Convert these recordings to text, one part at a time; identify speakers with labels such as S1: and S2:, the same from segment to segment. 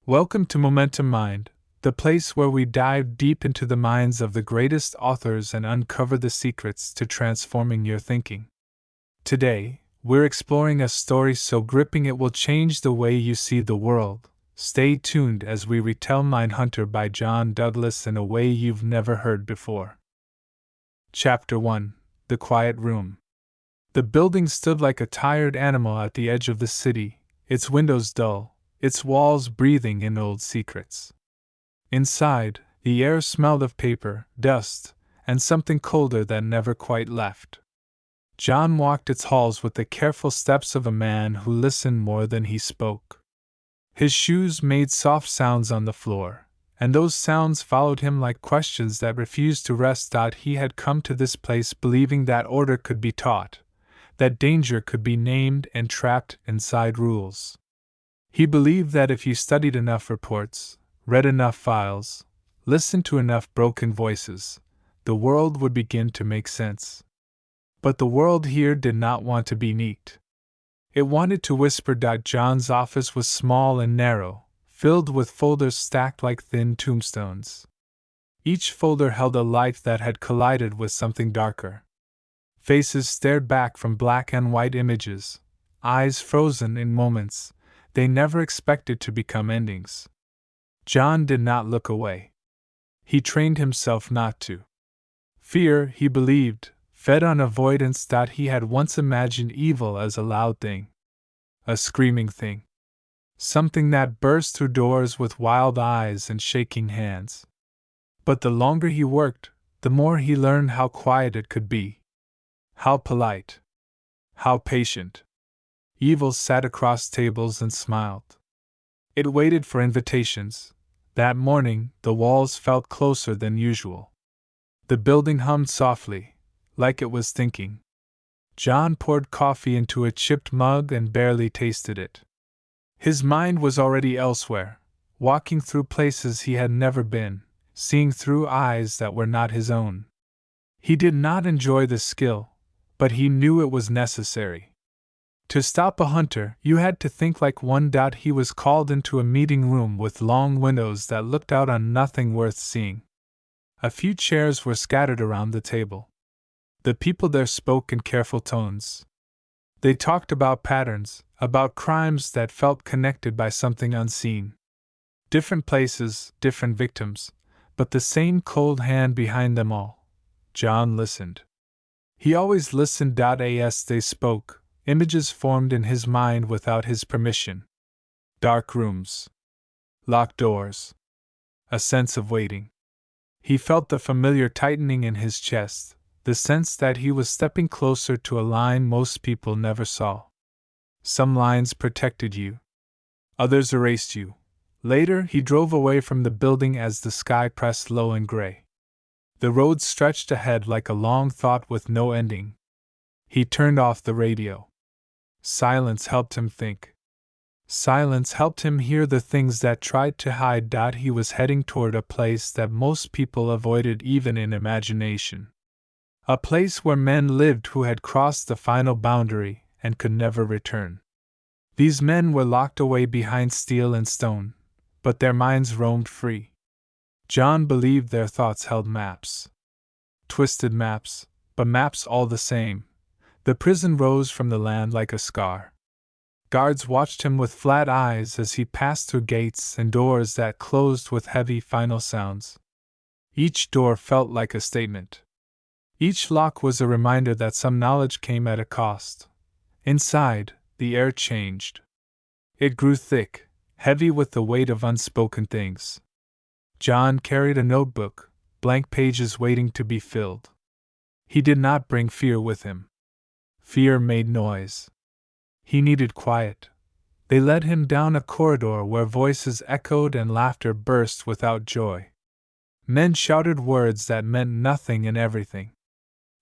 S1: Welcome to Momentum Mind, the place where we dive deep into the minds of the greatest authors and uncover the secrets to transforming your thinking. Today, we're exploring a story so gripping it will change the way you see the world. Stay tuned as we retell Mindhunter by John Douglas in a way you've never heard before. Chapter 1: The Quiet Room. The building stood like a tired animal at the edge of the city, its windows dull, its walls breathing in old secrets. Inside, the air smelled of paper, dust, and something colder that never quite left. John walked its halls with the careful steps of a man who listened more than he spoke. His shoes made soft sounds on the floor, and those sounds followed him like questions that refused to rest. He had come to this place believing that order could be taught, that danger could be named and trapped inside rules. He believed that if you studied enough reports, read enough files, listened to enough broken voices, the world would begin to make sense. But the world here did not want to be neat. It wanted to whisper. John's office was small and narrow, filled with folders stacked like thin tombstones. Each folder held a life that had collided with something darker. Faces stared back from black and white images, eyes frozen in moments they never expected to become endings. John did not look away. He trained himself not to. Fear, he believed, fed on avoidance. He had once imagined evil as a loud thing, a screaming thing, something that burst through doors with wild eyes and shaking hands. But the longer he worked, the more he learned how quiet it could be, how polite, how patient. Evil sat across tables and smiled. It waited for invitations. That morning, the walls felt closer than usual. The building hummed softly, like it was thinking. John poured coffee into a chipped mug and barely tasted it. His mind was already elsewhere, walking through places he had never been, seeing through eyes that were not his own. He did not enjoy the skill, but he knew it was necessary. To stop a hunter, you had to think like one. He was called into a meeting room with long windows that looked out on nothing worth seeing. A few chairs were scattered around the table. The people there spoke in careful tones. They talked about patterns, about crimes that felt connected by something unseen. Different places, different victims, but the same cold hand behind them all. John listened. He always listened. As they spoke, images formed in his mind without his permission. Dark rooms, locked doors, a sense of waiting. He felt the familiar tightening in his chest, the sense that he was stepping closer to a line most people never saw. Some lines protected you, others erased you. Later, he drove away from the building as the sky pressed low and gray. The road stretched ahead like a long thought with no ending. He turned off the radio. Silence helped him think. Silence helped him hear the things that tried to hide. He was heading toward a place that most people avoided even in imagination. A place where men lived who had crossed the final boundary and could never return. These men were locked away behind steel and stone, but their minds roamed free. John believed their thoughts held maps. Twisted maps, but maps all the same. The prison rose from the land like a scar. Guards watched him with flat eyes as he passed through gates and doors that closed with heavy final sounds. Each door felt like a statement. Each lock was a reminder that some knowledge came at a cost. Inside, the air changed. It grew thick, heavy with the weight of unspoken things. John carried a notebook, blank pages waiting to be filled. He did not bring fear with him. Fear made noise. He needed quiet. They led him down a corridor where voices echoed and laughter burst without joy. Men shouted words that meant nothing and everything.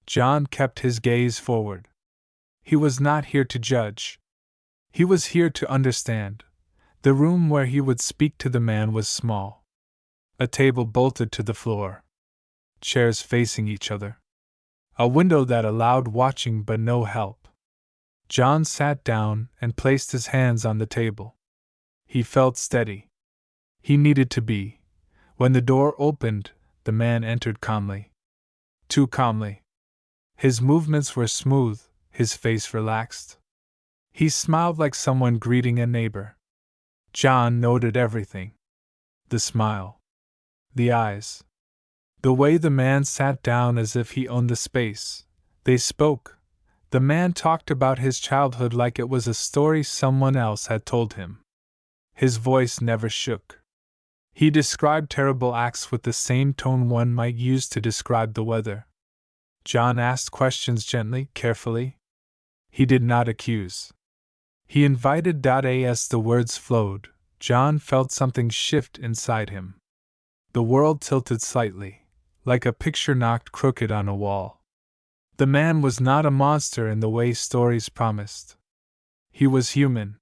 S1: John kept his gaze forward. He was not here to judge. He was here to understand. The room where he would speak to the man was small. A table bolted to the floor. Chairs facing each other. A window that allowed watching but no help. John sat down and placed his hands on the table. He felt steady. he needed to be. When the door opened, the man entered calmly. Too calmly. His movements were smooth, his face relaxed. He smiled like someone greeting a neighbor. John noted everything. The smile. The eyes. The way the man sat down as if he owned the space. They spoke. The man talked about his childhood like it was a story someone else had told him. His voice never shook. He described terrible acts with the same tone one might use to describe the weather. John asked questions gently, carefully. He did not accuse. He invited. As the words flowed, John felt something shift inside him. The world tilted slightly, like a picture knocked crooked on a wall. The man was not a monster in the way stories promised. He was human.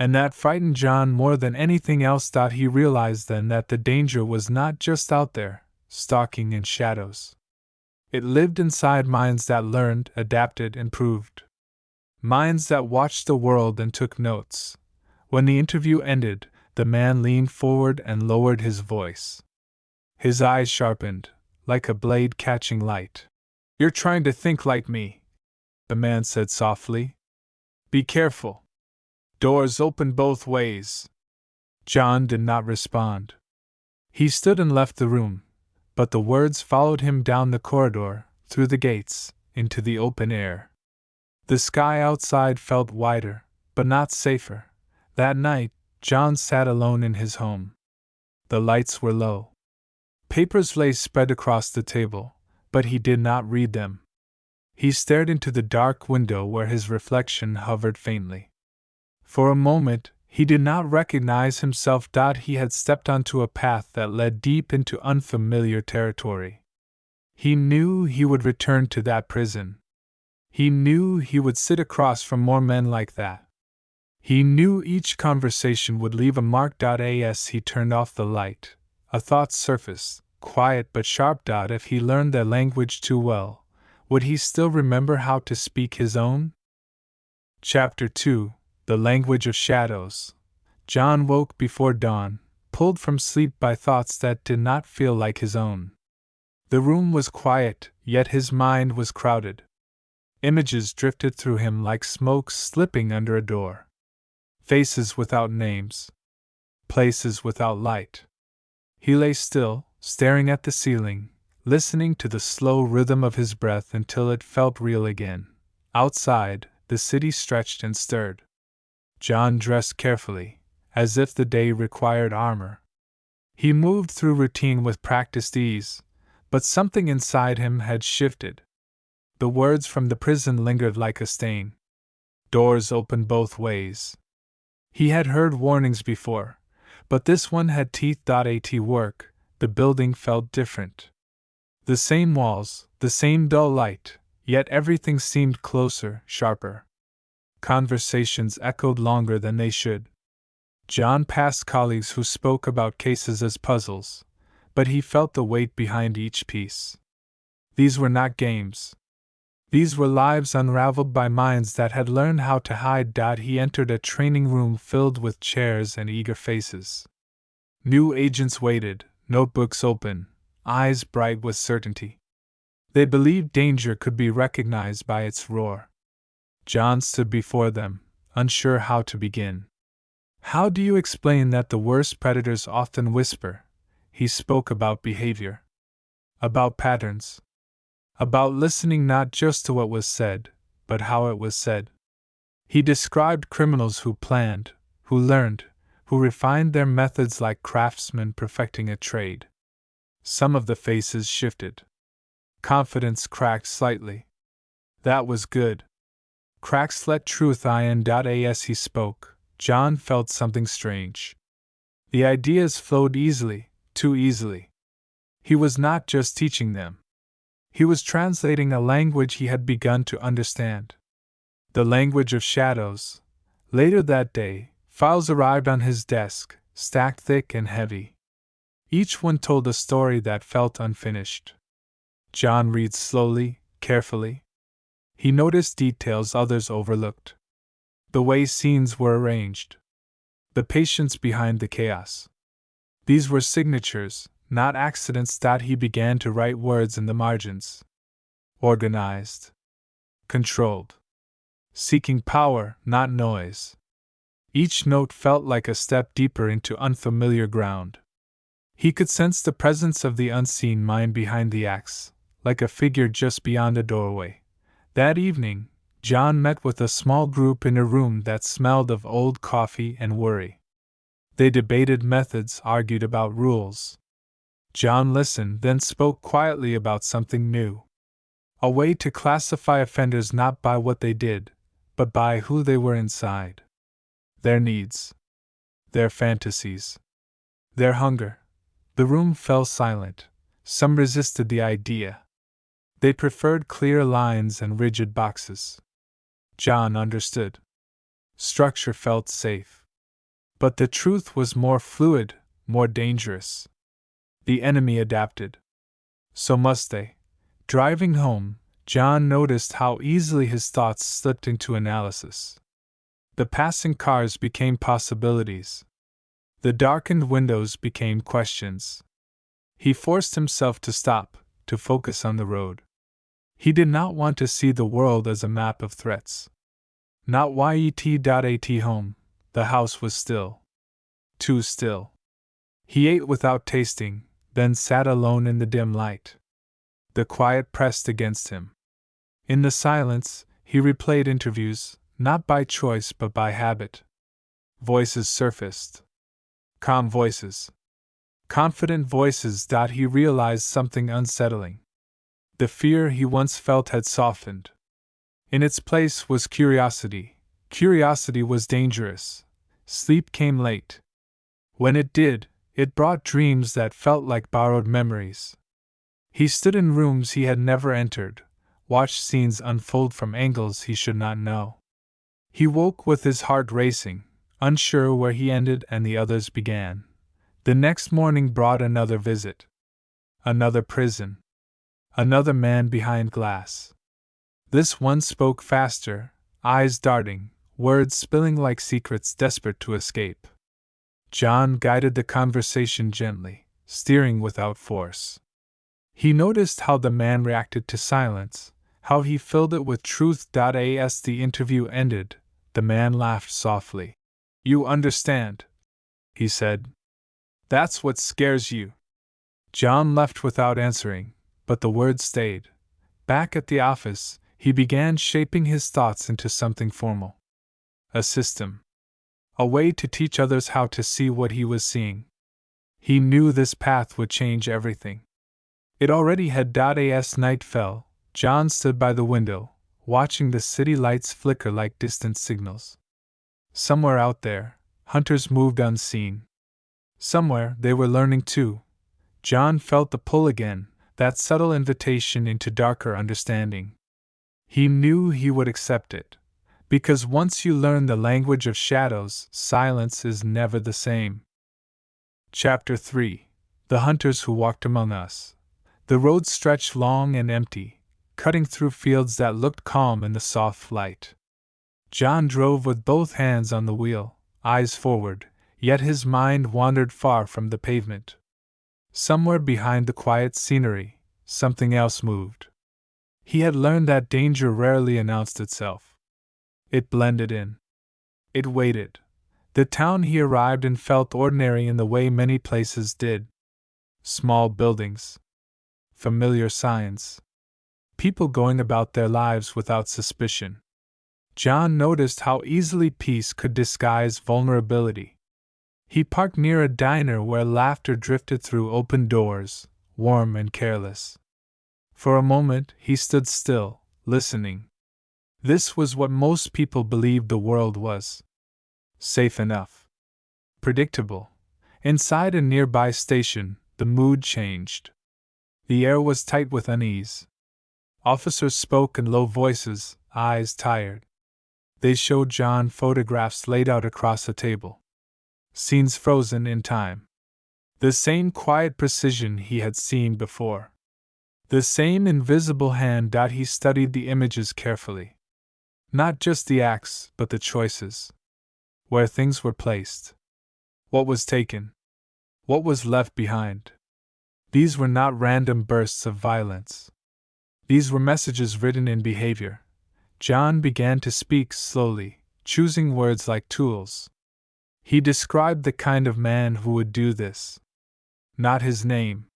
S1: And that frightened John more than anything else. He realized then that the danger was not just out there, stalking in shadows. It lived inside minds that learned, adapted, improved. Minds that watched the world and took notes. When the interview ended, the man leaned forward and lowered his voice. His eyes sharpened, like a blade catching light. "You're trying to think like me," the man said softly. "Be careful. Doors open both ways." John did not respond. He stood and left the room, but the words followed him down the corridor, through the gates, into the open air. The sky outside felt wider, but not safer. That night, John sat alone in his home. The lights were low. Papers lay spread across the table, but he did not read them. He stared into the dark window where his reflection hovered faintly. For a moment, he did not recognize himself. He had stepped onto a path that led deep into unfamiliar territory. He knew he would return to that prison. He knew he would sit across from more men like that. He knew each conversation would leave a mark. As he turned off the light, a thought surfaced, quiet but sharp. If he learned their language too well, would he still remember how to speak his own? Chapter 2: The Language of Shadows. John woke before dawn, pulled from sleep by thoughts that did not feel like his own. The room was quiet, yet his mind was crowded. Images drifted through him like smoke slipping under a door. Faces without names. Places without light. He lay still, staring at the ceiling, listening to the slow rhythm of his breath until it felt real again. Outside, the city stretched and stirred. John dressed carefully, as if the day required armor. He moved through routine with practiced ease, but something inside him had shifted. The words from the prison lingered like a stain. Doors opened both ways. He had heard warnings before, but this one had teeth. At work, the building felt different. The same walls, the same dull light, yet everything seemed closer, sharper. Conversations echoed longer than they should. John passed colleagues who spoke about cases as puzzles, but he felt the weight behind each piece. These were not games. These were lives unraveled by minds that had learned how to hide. He entered a training room filled with chairs and eager faces. New agents waited, notebooks open, eyes bright with certainty. They believed danger could be recognized by its roar. John stood before them, unsure how to begin. "How do you explain that the worst predators often whisper?" He spoke about behavior. About patterns. About listening not just to what was said, but how it was said. He described criminals who planned, who learned, who refined their methods like craftsmen perfecting a trade. Some of the faces shifted. Confidence cracked slightly. That was good. Cracks let truth in. As he spoke, John felt something strange. The ideas flowed easily, too easily. He was not just teaching them. He was translating a language he had begun to understand. The language of shadows. Later that day, files arrived on his desk, stacked thick and heavy. Each one told a story that felt unfinished. John read slowly, carefully. He noticed details others overlooked. The way scenes were arranged. The patience behind the chaos. These were signatures, not accidents. He began to write words in the margins. Organized. Controlled. Seeking power, not noise. Each note felt like a step deeper into unfamiliar ground. He could sense the presence of the unseen mind behind the axe, like a figure just beyond a doorway. That evening, John met with a small group in a room that smelled of old coffee and worry. They debated methods, argued about rules. John listened, then spoke quietly about something new. A way to classify offenders not by what they did, but by who they were inside. Their needs. Their fantasies. Their hunger. The room fell silent. Some resisted the idea. They preferred clear lines and rigid boxes. John understood. Structure felt safe. But the truth was more fluid, more dangerous. The enemy adapted. So must they. Driving home, John noticed how easily his thoughts slipped into analysis. The passing cars became possibilities. The darkened windows became questions. He forced himself to stop, to focus on the road. He did not want to see the world as a map of threats. Not yet.at home. The house was still. Too still. He ate without tasting, then sat alone in the dim light. The quiet pressed against him. In the silence, he replayed interviews, not by choice but by habit. Voices surfaced. Calm voices. Confident voices. He realized something unsettling. The fear he once felt had softened. In its place was curiosity. Curiosity was dangerous. Sleep came late. When it did, it brought dreams that felt like borrowed memories. He stood in rooms he had never entered, watched scenes unfold from angles he should not know. He woke with his heart racing, unsure where he ended and the others began. The next morning brought another visit. Another prison. Another man behind glass. This one spoke faster, eyes darting, words spilling like secrets desperate to escape. John guided the conversation gently, steering without force. He noticed how the man reacted to silence, how he filled it with truth. As the interview ended, the man laughed softly. "You understand," he said. "That's what scares you." John left without answering, but the words stayed. Back at the office, he began shaping his thoughts into something formal. A system. A way to teach others how to see what he was seeing. He knew this path would change everything. It already had. As night fell, John stood by the window, watching the city lights flicker like distant signals. Somewhere out there, hunters moved unseen. Somewhere they were learning too. John felt the pull again, that subtle invitation into darker understanding. He knew he would accept it, because once you learn the language of shadows, silence is never the same. Chapter 3. The Hunters Who Walked Among Us. The road stretched long and empty, cutting through fields that looked calm in the soft light. John drove with both hands on the wheel, eyes forward, yet his mind wandered far from the pavement. Somewhere behind the quiet scenery, something else moved. He had learned that danger rarely announced itself. It blended in. It waited. The town he arrived in felt ordinary in the way many places did. Small buildings. Familiar signs. People going about their lives without suspicion. John noticed how easily peace could disguise vulnerability. He parked near a diner where laughter drifted through open doors, warm and careless. For a moment he stood still, listening. This was what most people believed the world was. Safe enough. Predictable. Inside a nearby station, the mood changed. The air was tight with unease. Officers spoke in low voices, eyes tired. They showed John photographs laid out across a table. Scenes frozen in time. The same quiet precision he had seen before. The same invisible hand. He studied the images carefully. Not just the acts, but the choices. Where things were placed. What was taken. What was left behind? These were not random bursts of violence. These were messages written in behavior. John began to speak slowly, choosing words like tools. He described the kind of man who would do this. Not his name.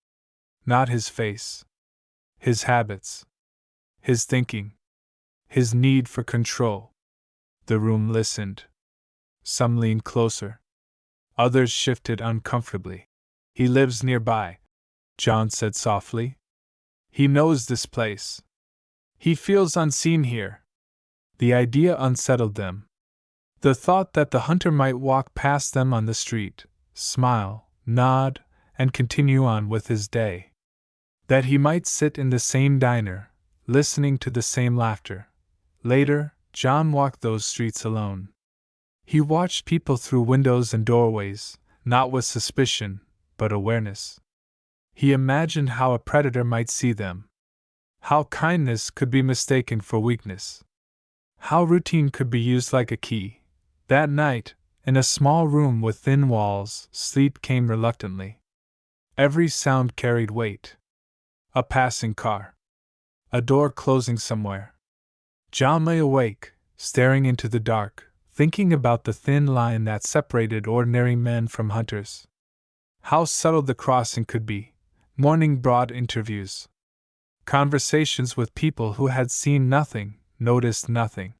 S1: Not his face. His habits. His thinking. His need for control. The room listened. Some leaned closer. Others shifted uncomfortably. He lives nearby, John said softly. He knows this place. He feels unseen here. The idea unsettled them. The thought that the hunter might walk past them on the street, smile, nod, and continue on with his day. That he might sit in the same diner, listening to the same laughter. Later, John walked those streets alone. He watched people through windows and doorways, not with suspicion, but awareness. He imagined how a predator might see them. How kindness could be mistaken for weakness. How routine could be used like a key. That night, in a small room with thin walls, sleep came reluctantly. Every sound carried weight. A passing car. A door closing somewhere. John lay awake, staring into the dark, thinking about the thin line that separated ordinary men from hunters. How subtle the crossing could be. Morning brought interviews. Conversations with people who had seen nothing, noticed nothing.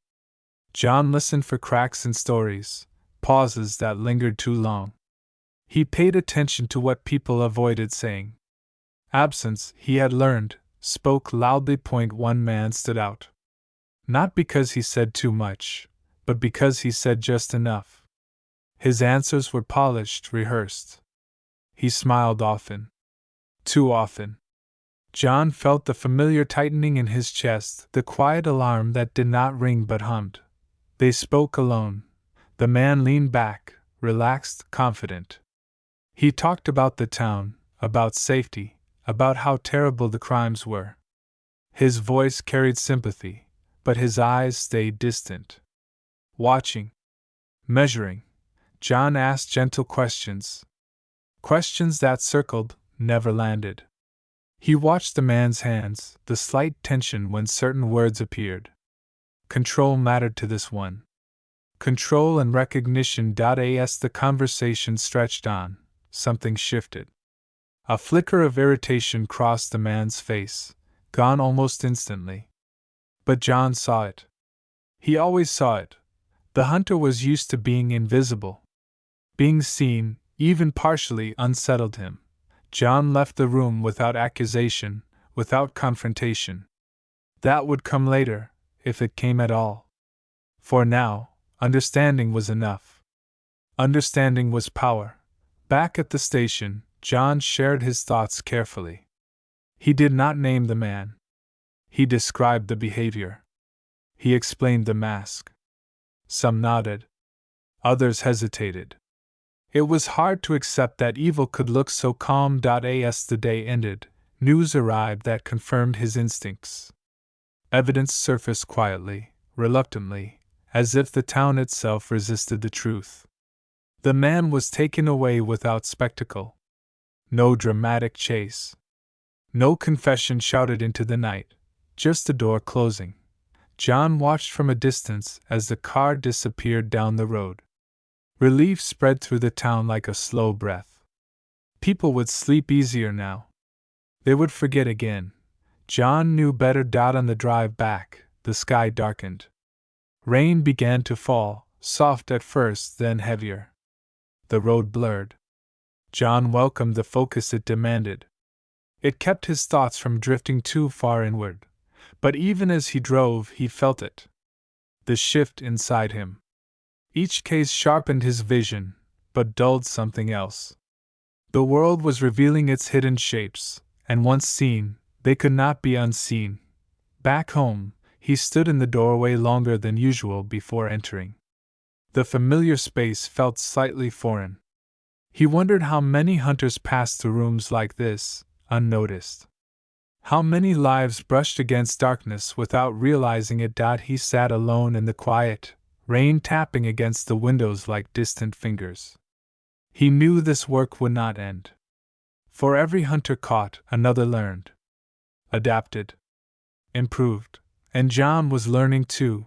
S1: John listened for cracks in stories, pauses that lingered too long. He paid attention to what people avoided saying. Absence, he had learned, spoke loudly. One man stood out. Not because he said too much, but because he said just enough. His answers were polished, rehearsed. He smiled often. Too often. John felt the familiar tightening in his chest, the quiet alarm that did not ring but hummed. They spoke alone. The man leaned back, relaxed, confident. He talked about the town, about safety, about how terrible the crimes were. His voice carried sympathy, but his eyes stayed distant. Watching. Measuring. John asked gentle questions. Questions that circled, never landed. He watched the man's hands, the slight tension when certain words appeared. Control mattered to this one. Control and recognition. As the conversation stretched on, something shifted. A flicker of irritation crossed the man's face, gone almost instantly. But John saw it. He always saw it. The hunter was used to being invisible. Being seen, even partially, unsettled him. John left the room without accusation, without confrontation. That would come later, if it came at all. For now, understanding was enough. Understanding was power. Back at the station, John shared his thoughts carefully. He did not name the man. He described the behavior. He explained the mask. Some nodded. Others hesitated. It was hard to accept that evil could look so calm. As the day ended, news arrived that confirmed his instincts. Evidence surfaced quietly, reluctantly, as if the town itself resisted the truth. The man was taken away without spectacle. No dramatic chase. No confession shouted into the night, just a door closing. John watched from a distance as the car disappeared down the road. Relief spread through the town like a slow breath. People would sleep easier now. They would forget again. John knew better. On the drive back, the sky darkened. Rain began to fall, soft at first, then heavier. The road blurred. John welcomed the focus it demanded. It kept his thoughts from drifting too far inward. But even as he drove, he felt it. The shift inside him. Each case sharpened his vision, but dulled something else. The world was revealing its hidden shapes, and once seen, they could not be unseen. Back home, he stood in the doorway longer than usual before entering. The familiar space felt slightly foreign. He wondered how many hunters passed through rooms like this, unnoticed. How many lives brushed against darkness without realizing it. He sat alone in the quiet, rain tapping against the windows like distant fingers. He knew this work would not end. For every hunter caught, another learned, adapted, improved, and John was learning too.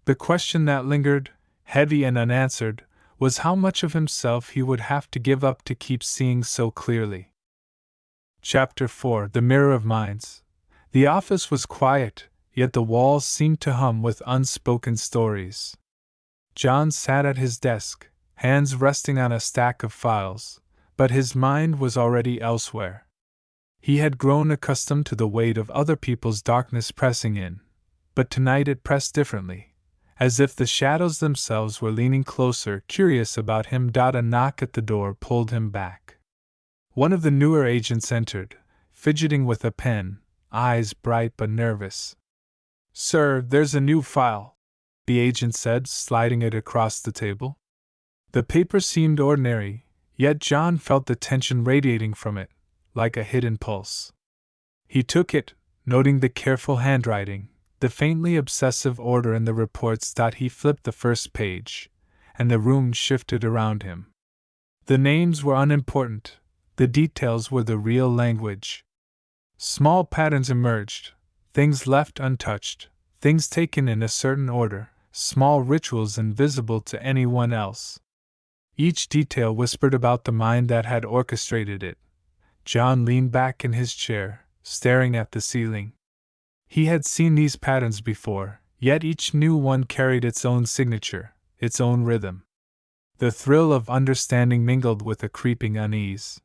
S1: The question that lingered, heavy and unanswered, was how much of himself he would have to give up to keep seeing so clearly. Chapter 4: The Mirror of Minds. The office was quiet, yet the walls seemed to hum with unspoken stories. John sat at his desk, hands resting on a stack of files, but his mind was already elsewhere. He had grown accustomed to the weight of other people's darkness pressing in, but tonight it pressed differently, as if the shadows themselves were leaning closer, curious about him. A knock at the door pulled him back. One of the newer agents entered, fidgeting with a pen, eyes bright but nervous. "Sir, there's a new file," the agent said, sliding it across the table. The paper seemed ordinary, yet John felt the tension radiating from it, like a hidden pulse. He took it, noting the careful handwriting, the faintly obsessive order in the reports. He flipped the first page, and the room shifted around him. The names were unimportant, the details were the real language. Small patterns emerged, things left untouched, things taken in a certain order, small rituals invisible to anyone else. Each detail whispered about the mind that had orchestrated it. John leaned back in his chair, staring at the ceiling. He had seen these patterns before, yet each new one carried its own signature, its own rhythm. The thrill of understanding mingled with a creeping unease.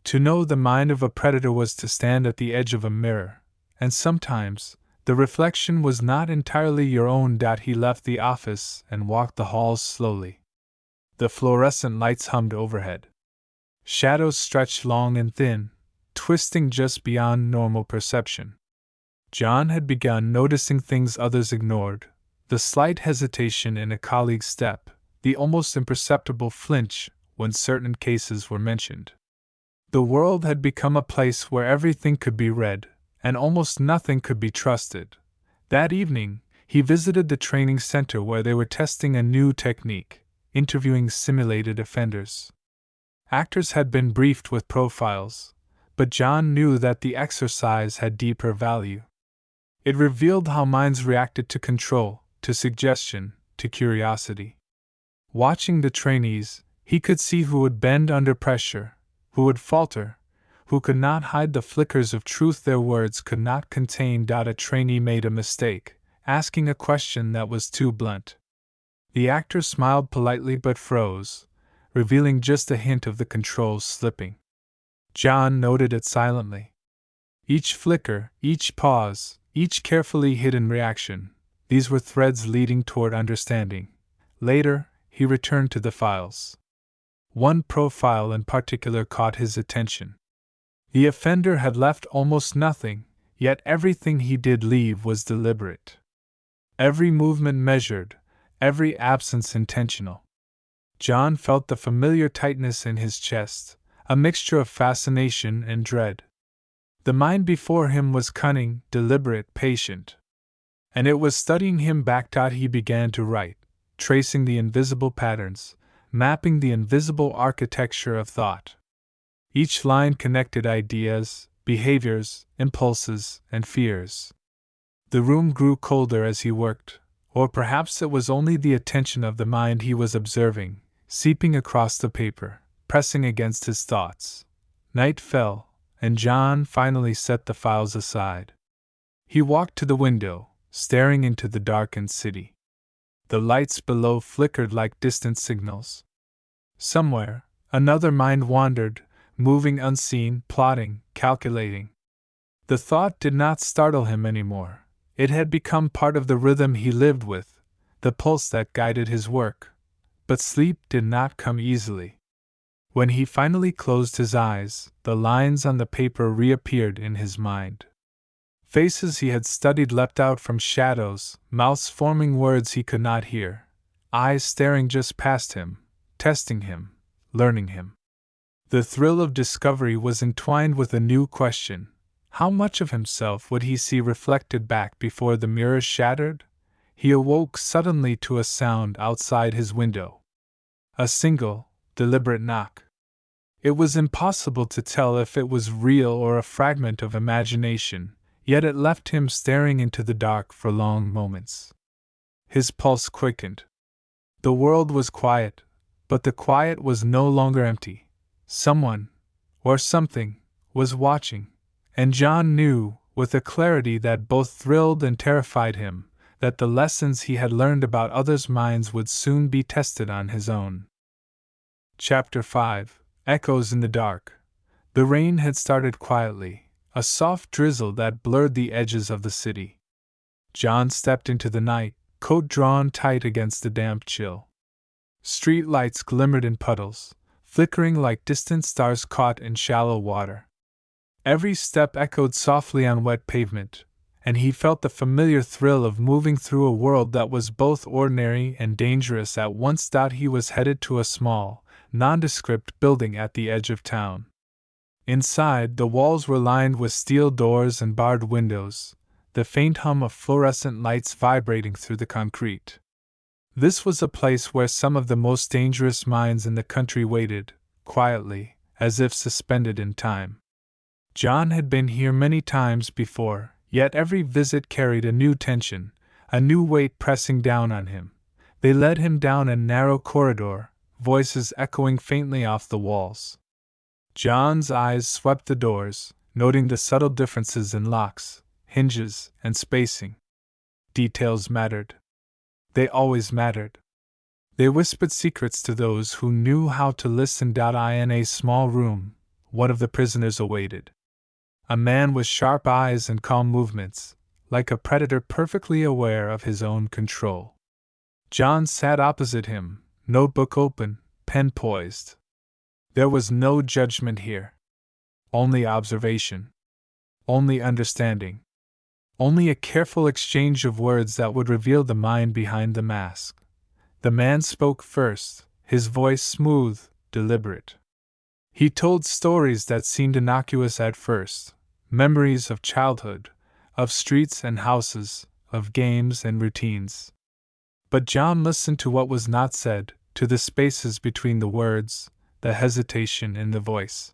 S1: To know the mind of a predator was to stand at the edge of a mirror, and sometimes the reflection was not entirely your own. He left the office and walked the halls slowly. The fluorescent lights hummed overhead. Shadows stretched long and thin, twisting just beyond normal perception. John had begun noticing things others ignored, the slight hesitation in a colleague's step, the almost imperceptible flinch when certain cases were mentioned. The world had become a place where everything could be read, and almost nothing could be trusted. That evening, he visited the training center where they were testing a new technique, interviewing simulated offenders. Actors had been briefed with profiles, but John knew that the exercise had deeper value. It revealed how minds reacted to control, to suggestion, to curiosity. Watching the trainees, he could see who would bend under pressure, who would falter, who could not hide the flickers of truth their words could not contain. A trainee made a mistake, asking a question that was too blunt. The actor smiled politely but froze, revealing just a hint of the controls slipping. John noted it silently. Each flicker, each pause, each carefully hidden reaction, these were threads leading toward understanding. Later, he returned to the files. One profile in particular caught his attention. The offender had left almost nothing, yet everything he did leave was deliberate. Every movement measured, every absence intentional. John felt the familiar tightness in his chest, a mixture of fascination and dread. The mind before him was cunning, deliberate, patient. And it was studying him back. He began to write, tracing the invisible patterns, mapping the invisible architecture of thought. Each line connected ideas, behaviors, impulses, and fears. The room grew colder as he worked, or perhaps it was only the attention of the mind he was observing, seeping across the paper, pressing against his thoughts. Night fell, and John finally set the files aside. He walked to the window, staring into the darkened city. The lights below flickered like distant signals. Somewhere, another mind wandered, moving unseen, plotting, calculating. The thought did not startle him anymore. It had become part of the rhythm he lived with, the pulse that guided his work. But sleep did not come easily. When he finally closed his eyes, the lines on the paper reappeared in his mind. Faces he had studied leapt out from shadows, mouths forming words he could not hear, eyes staring just past him, testing him, learning him. The thrill of discovery was entwined with a new question. How much of himself would he see reflected back before the mirror shattered? He awoke suddenly to a sound outside his window. A single, deliberate knock. It was impossible to tell if it was real or a fragment of imagination, yet it left him staring into the dark for long moments. His pulse quickened. The world was quiet, but the quiet was no longer empty. Someone, or something, was watching, and John knew, with a clarity that both thrilled and terrified him, that the lessons he had learned about others' minds would soon be tested on his own. Chapter 5: Echoes in the Dark. The rain had started quietly, a soft drizzle that blurred the edges of the city. John stepped into the night, coat drawn tight against the damp chill. Street lights glimmered in puddles, flickering like distant stars caught in shallow water. Every step echoed softly on wet pavement, and he felt the familiar thrill of moving through a world that was both ordinary and dangerous at once. He was headed to a small, nondescript building at the edge of town. Inside, the walls were lined with steel doors and barred windows, the faint hum of fluorescent lights vibrating through the concrete. This was a place where some of the most dangerous minds in the country waited, quietly, as if suspended in time. John had been here many times before, yet every visit carried a new tension, a new weight pressing down on him. They led him down a narrow corridor, voices echoing faintly off the walls. John's eyes swept the doors, noting the subtle differences in locks, hinges, and spacing. Details mattered. They always mattered. They whispered secrets to those who knew how to listen. In a small room, one of the prisoners awaited. A man with sharp eyes and calm movements, like a predator perfectly aware of his own control. John sat opposite him, notebook open, pen poised. There was no judgment here. Only observation. Only understanding. Only a careful exchange of words that would reveal the mind behind the mask. The man spoke first, his voice smooth, deliberate. He told stories that seemed innocuous at first, memories of childhood, of streets and houses, of games and routines. But John listened to what was not said, to the spaces between the words, the hesitation in the voice.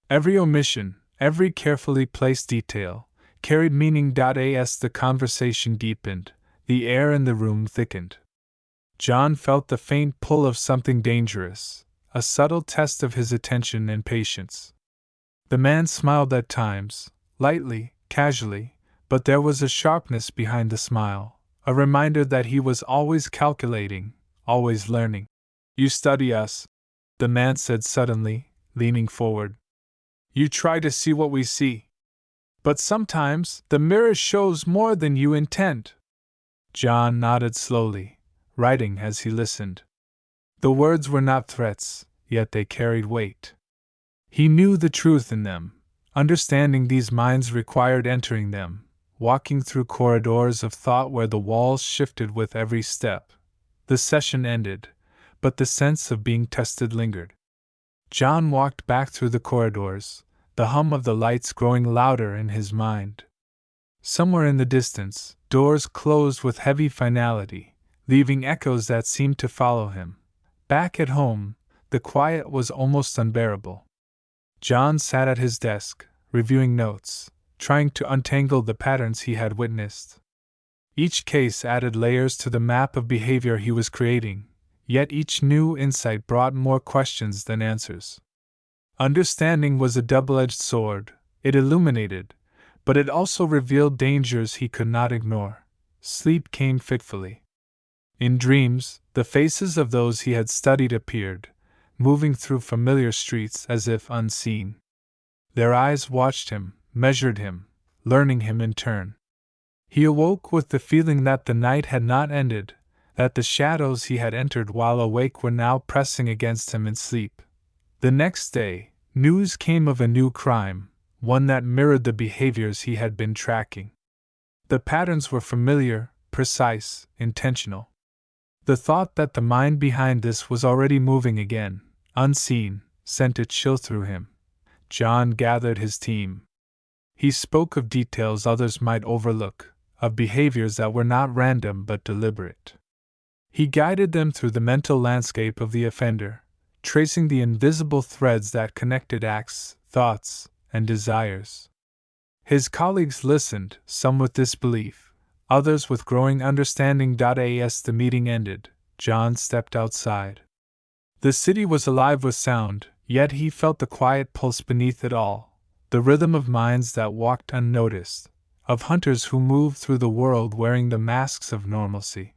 S1: Every omission, every carefully placed detail, carried meaning. As the conversation deepened, the air in the room thickened. John felt the faint pull of something dangerous, a subtle test of his attention and patience. The man smiled at times, lightly, casually, but there was a sharpness behind the smile, a reminder that he was always calculating, always learning. "You study us," the man said suddenly, leaning forward. "You try to see what we see. But sometimes the mirror shows more than you intend." John nodded slowly, writing as he listened. The words were not threats, yet they carried weight. He knew the truth in them. Understanding these minds required entering them, walking through corridors of thought where the walls shifted with every step. The session ended, but the sense of being tested lingered. John walked back through the corridors, the hum of the lights growing louder in his mind. Somewhere in the distance, doors closed with heavy finality, leaving echoes that seemed to follow him. Back at home, the quiet was almost unbearable. John sat at his desk, reviewing notes, trying to untangle the patterns he had witnessed. Each case added layers to the map of behavior he was creating, yet each new insight brought more questions than answers. Understanding was a double-edged sword. It illuminated, but it also revealed dangers he could not ignore. Sleep came fitfully. In dreams, the faces of those he had studied appeared, moving through familiar streets as if unseen. Their eyes watched him, measured him, learning him in turn. He awoke with the feeling that the night had not ended, that the shadows he had entered while awake were now pressing against him in sleep. The next day, news came of a new crime, one that mirrored the behaviors he had been tracking. The patterns were familiar, precise, intentional. The thought that the mind behind this was already moving again, unseen, sent a chill through him. John gathered his team. He spoke of details others might overlook, of behaviors that were not random but deliberate. He guided them through the mental landscape of the offender, tracing the invisible threads that connected acts, thoughts, and desires. His colleagues listened, some with disbelief, others with growing understanding. As the meeting ended, John stepped outside. The city was alive with sound, yet he felt the quiet pulse beneath it all, the rhythm of minds that walked unnoticed, of hunters who moved through the world wearing the masks of normalcy.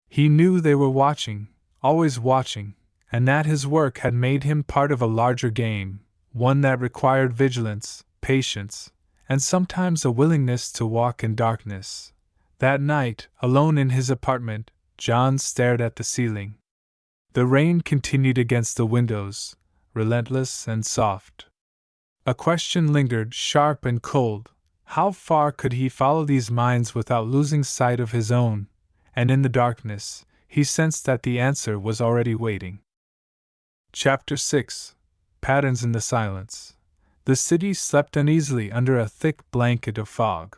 S1: He knew they were watching, always watching, and that his work had made him part of a larger game, one that required vigilance, patience, and sometimes a willingness to walk in darkness. That night, alone in his apartment, John stared at the ceiling. The rain continued against the windows, relentless and soft. A question lingered, sharp and cold. How far could he follow these minds without losing sight of his own? And in the darkness, he sensed that the answer was already waiting. Chapter 6. Patterns in the Silence. The city slept uneasily under a thick blanket of fog.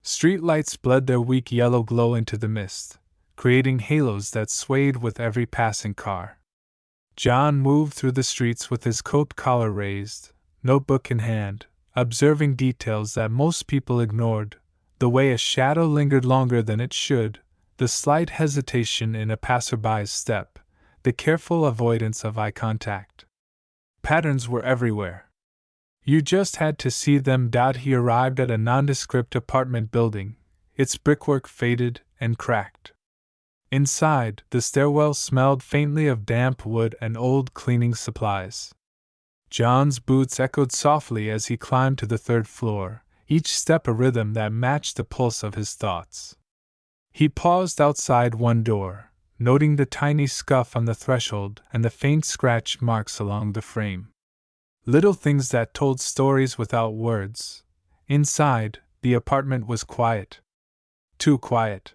S1: Streetlights bled their weak yellow glow into the mist, creating halos that swayed with every passing car. John moved through the streets with his coat collar raised, notebook in hand, observing details that most people ignored, the way a shadow lingered longer than it should, the slight hesitation in a passerby's step, the careful avoidance of eye contact. Patterns were everywhere. You just had to see them. He arrived at a nondescript apartment building, its brickwork faded and cracked. Inside, the stairwell smelled faintly of damp wood and old cleaning supplies. John's boots echoed softly as he climbed to the third floor, each step a rhythm that matched the pulse of his thoughts. He paused outside one door, noting the tiny scuff on the threshold and the faint scratch marks along the frame. Little things that told stories without words. Inside, the apartment was quiet. Too quiet.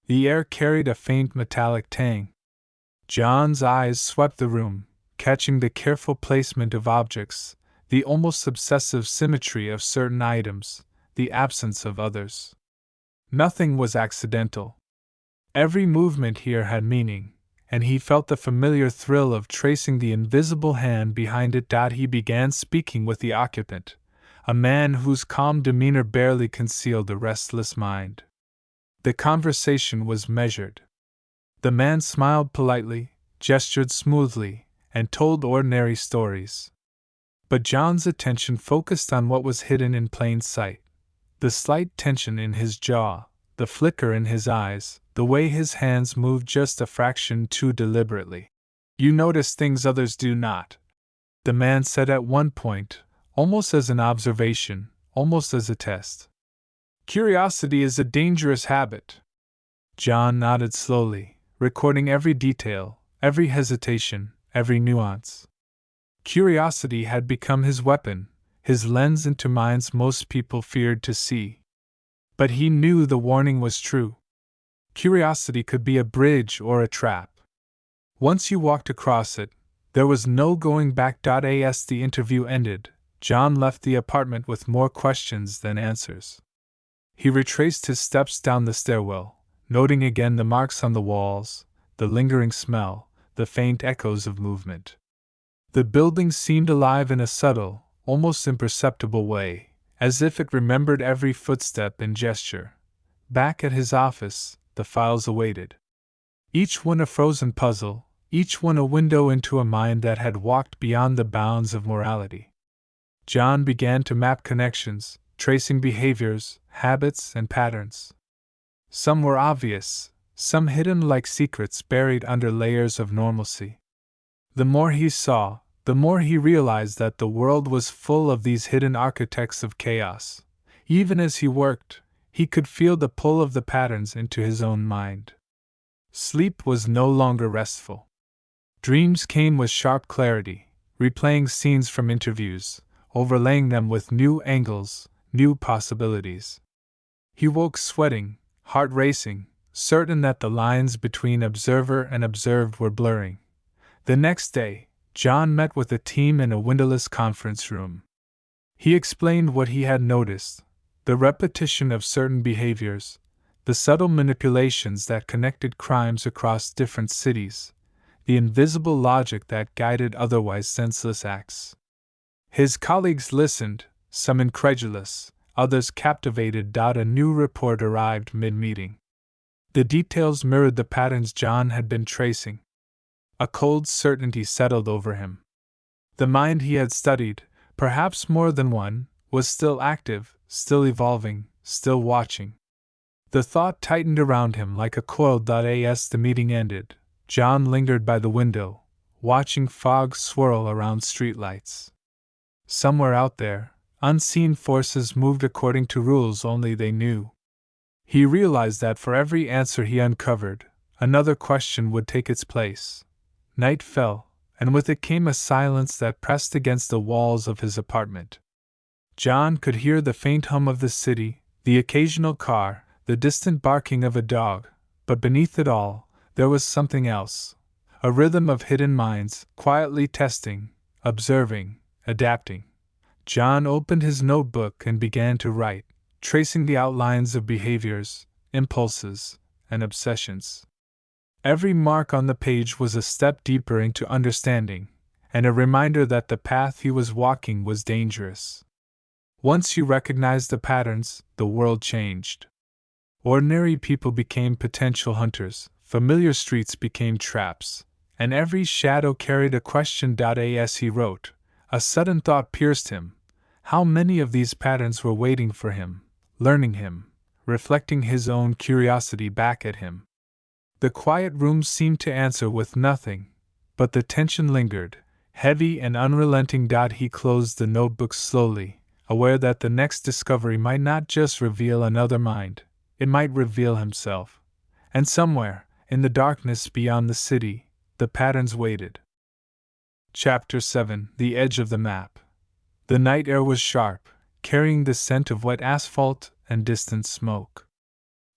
S1: The air carried a faint metallic tang. John's eyes swept the room, catching the careful placement of objects, the almost obsessive symmetry of certain items, the absence of others. Nothing was accidental. Every movement here had meaning, and he felt the familiar thrill of tracing the invisible hand behind it. He began speaking with the occupant, a man whose calm demeanor barely concealed a restless mind. The conversation was measured. The man smiled politely, gestured smoothly, and told ordinary stories. But John's attention focused on what was hidden in plain sight. The slight tension in his jaw, the flicker in his eyes, the way his hands moved just a fraction too deliberately. "You notice things others do not," the man said at one point, almost as an observation, almost as a test. "Curiosity is a dangerous habit." John nodded slowly, recording every detail, every hesitation, every nuance. Curiosity had become his weapon, his lens into minds most people feared to see. But he knew the warning was true. Curiosity could be a bridge or a trap. Once you walked across it, there was no going back. As the interview ended, John left the apartment with more questions than answers. He retraced his steps down the stairwell, noting again the marks on the walls, the lingering smell, the faint echoes of movement. The building seemed alive in a subtle, almost imperceptible way, as if it remembered every footstep and gesture. Back at his office, the files awaited. Each one a frozen puzzle, each one a window into a mind that had walked beyond the bounds of morality. John began to map connections, tracing behaviors, habits, and patterns. Some were obvious, some hidden like secrets buried under layers of normalcy. The more he saw, the more he realized that the world was full of these hidden architects of chaos. Even as he worked, he could feel the pull of the patterns into his own mind. Sleep was no longer restful. Dreams came with sharp clarity, replaying scenes from interviews, overlaying them with new angles, new possibilities. He woke sweating, heart racing, certain that the lines between observer and observed were blurring. The next day, John met with a team in a windowless conference room. He explained what he had noticed, the repetition of certain behaviors, the subtle manipulations that connected crimes across different cities, the invisible logic that guided otherwise senseless acts. His colleagues listened, some incredulous, others captivated. A new report arrived mid-meeting. The details mirrored the patterns John had been tracing. A cold certainty settled over him. The mind he had studied, perhaps more than one, was still active, still evolving, still watching. The thought tightened around him like a coil. As the meeting ended, John lingered by the window, watching fog swirl around streetlights. Somewhere out there, unseen forces moved according to rules only they knew. He realized that for every answer he uncovered, another question would take its place. Night fell, and with it came a silence that pressed against the walls of his apartment. John could hear the faint hum of the city, the occasional car, the distant barking of a dog, but beneath it all, there was something else. A rhythm of hidden minds, quietly testing, observing, adapting. John opened his notebook and began to write, tracing the outlines of behaviors, impulses, and obsessions. Every mark on the page was a step deeper into understanding, and a reminder that the path he was walking was dangerous. Once you recognized the patterns, the world changed. Ordinary people became potential hunters, familiar streets became traps, and every shadow carried a question. As he wrote, a sudden thought pierced him. How many of these patterns were waiting for him, learning him, reflecting his own curiosity back at him? The quiet room seemed to answer with nothing, but the tension lingered, heavy and unrelenting. He closed the notebook slowly, aware that the next discovery might not just reveal another mind, it might reveal himself. And somewhere, in the darkness beyond the city, the patterns waited. Chapter 7: The Edge of the Map. The night air was sharp, carrying the scent of wet asphalt and distant smoke.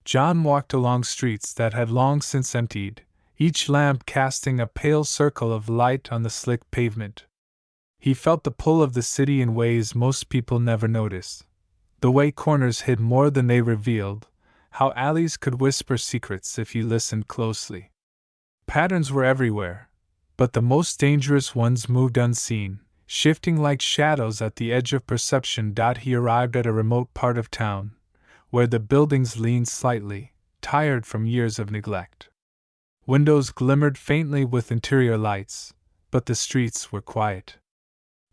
S1: John walked along streets that had long since emptied, each lamp casting a pale circle of light on the slick pavement. He felt the pull of the city in ways most people never noticed. The way corners hid more than they revealed, how alleys could whisper secrets if you listened closely. Patterns were everywhere, but the most dangerous ones moved unseen, shifting like shadows at the edge of perception. He arrived at a remote part of town, where the buildings leaned slightly, tired from years of neglect. Windows glimmered faintly with interior lights, but the streets were quiet.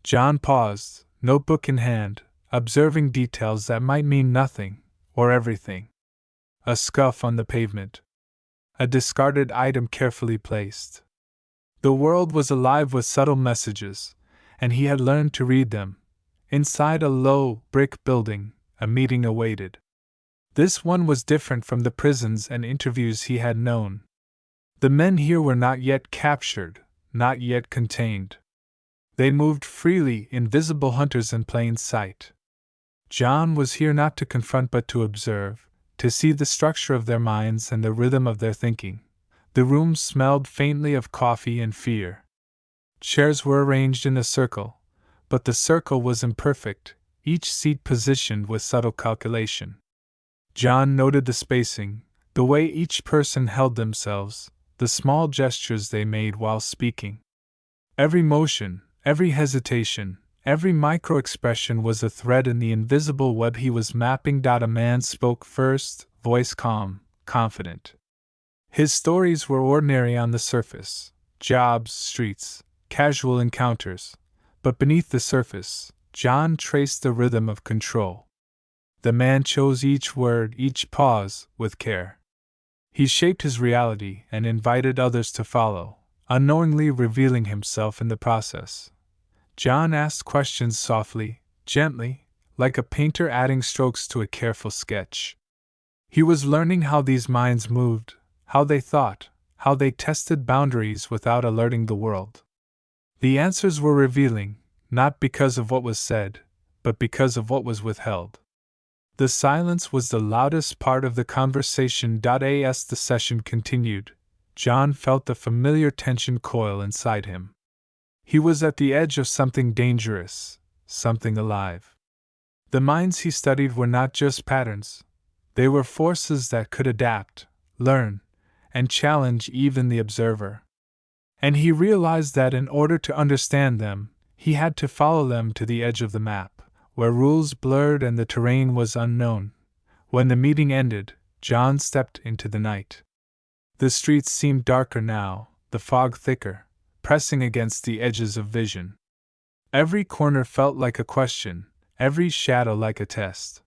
S1: John paused, notebook in hand, observing details that might mean nothing, or everything. A scuff on the pavement. A discarded item carefully placed. The world was alive with subtle messages, and he had learned to read them. Inside a low, brick building, a meeting awaited. This one was different from the prisons and interviews he had known. The men here were not yet captured, not yet contained. They moved freely, invisible hunters in plain sight. John was here not to confront but to observe, to see the structure of their minds and the rhythm of their thinking. The room smelled faintly of coffee and fear. Chairs were arranged in a circle, but the circle was imperfect, each seat positioned with subtle calculation. John noted the spacing, the way each person held themselves, the small gestures they made while speaking. Every motion, every hesitation, every micro-expression was a thread in the invisible web he was mapping. A man spoke first, voice calm, confident. His stories were ordinary on the surface, jobs, streets, casual encounters, but beneath the surface, John traced the rhythm of control. The man chose each word, each pause, with care. He shaped his reality and invited others to follow, unknowingly revealing himself in the process. John asked questions softly, gently, like a painter adding strokes to a careful sketch. He was learning how these minds moved, how they thought, how they tested boundaries without alerting the world. The answers were revealing, not because of what was said, but because of what was withheld. The silence was the loudest part of the conversation. As the session continued, John felt the familiar tension coil inside him. He was at the edge of something dangerous, something alive. The minds he studied were not just patterns, they were forces that could adapt, learn, and challenge even the observer. And he realized that in order to understand them, he had to follow them to the edge of the map, where rules blurred and the terrain was unknown. When the meeting ended, John stepped into the night. The streets seemed darker now, the fog thicker, pressing against the edges of vision. Every corner felt like a question, every shadow like a test.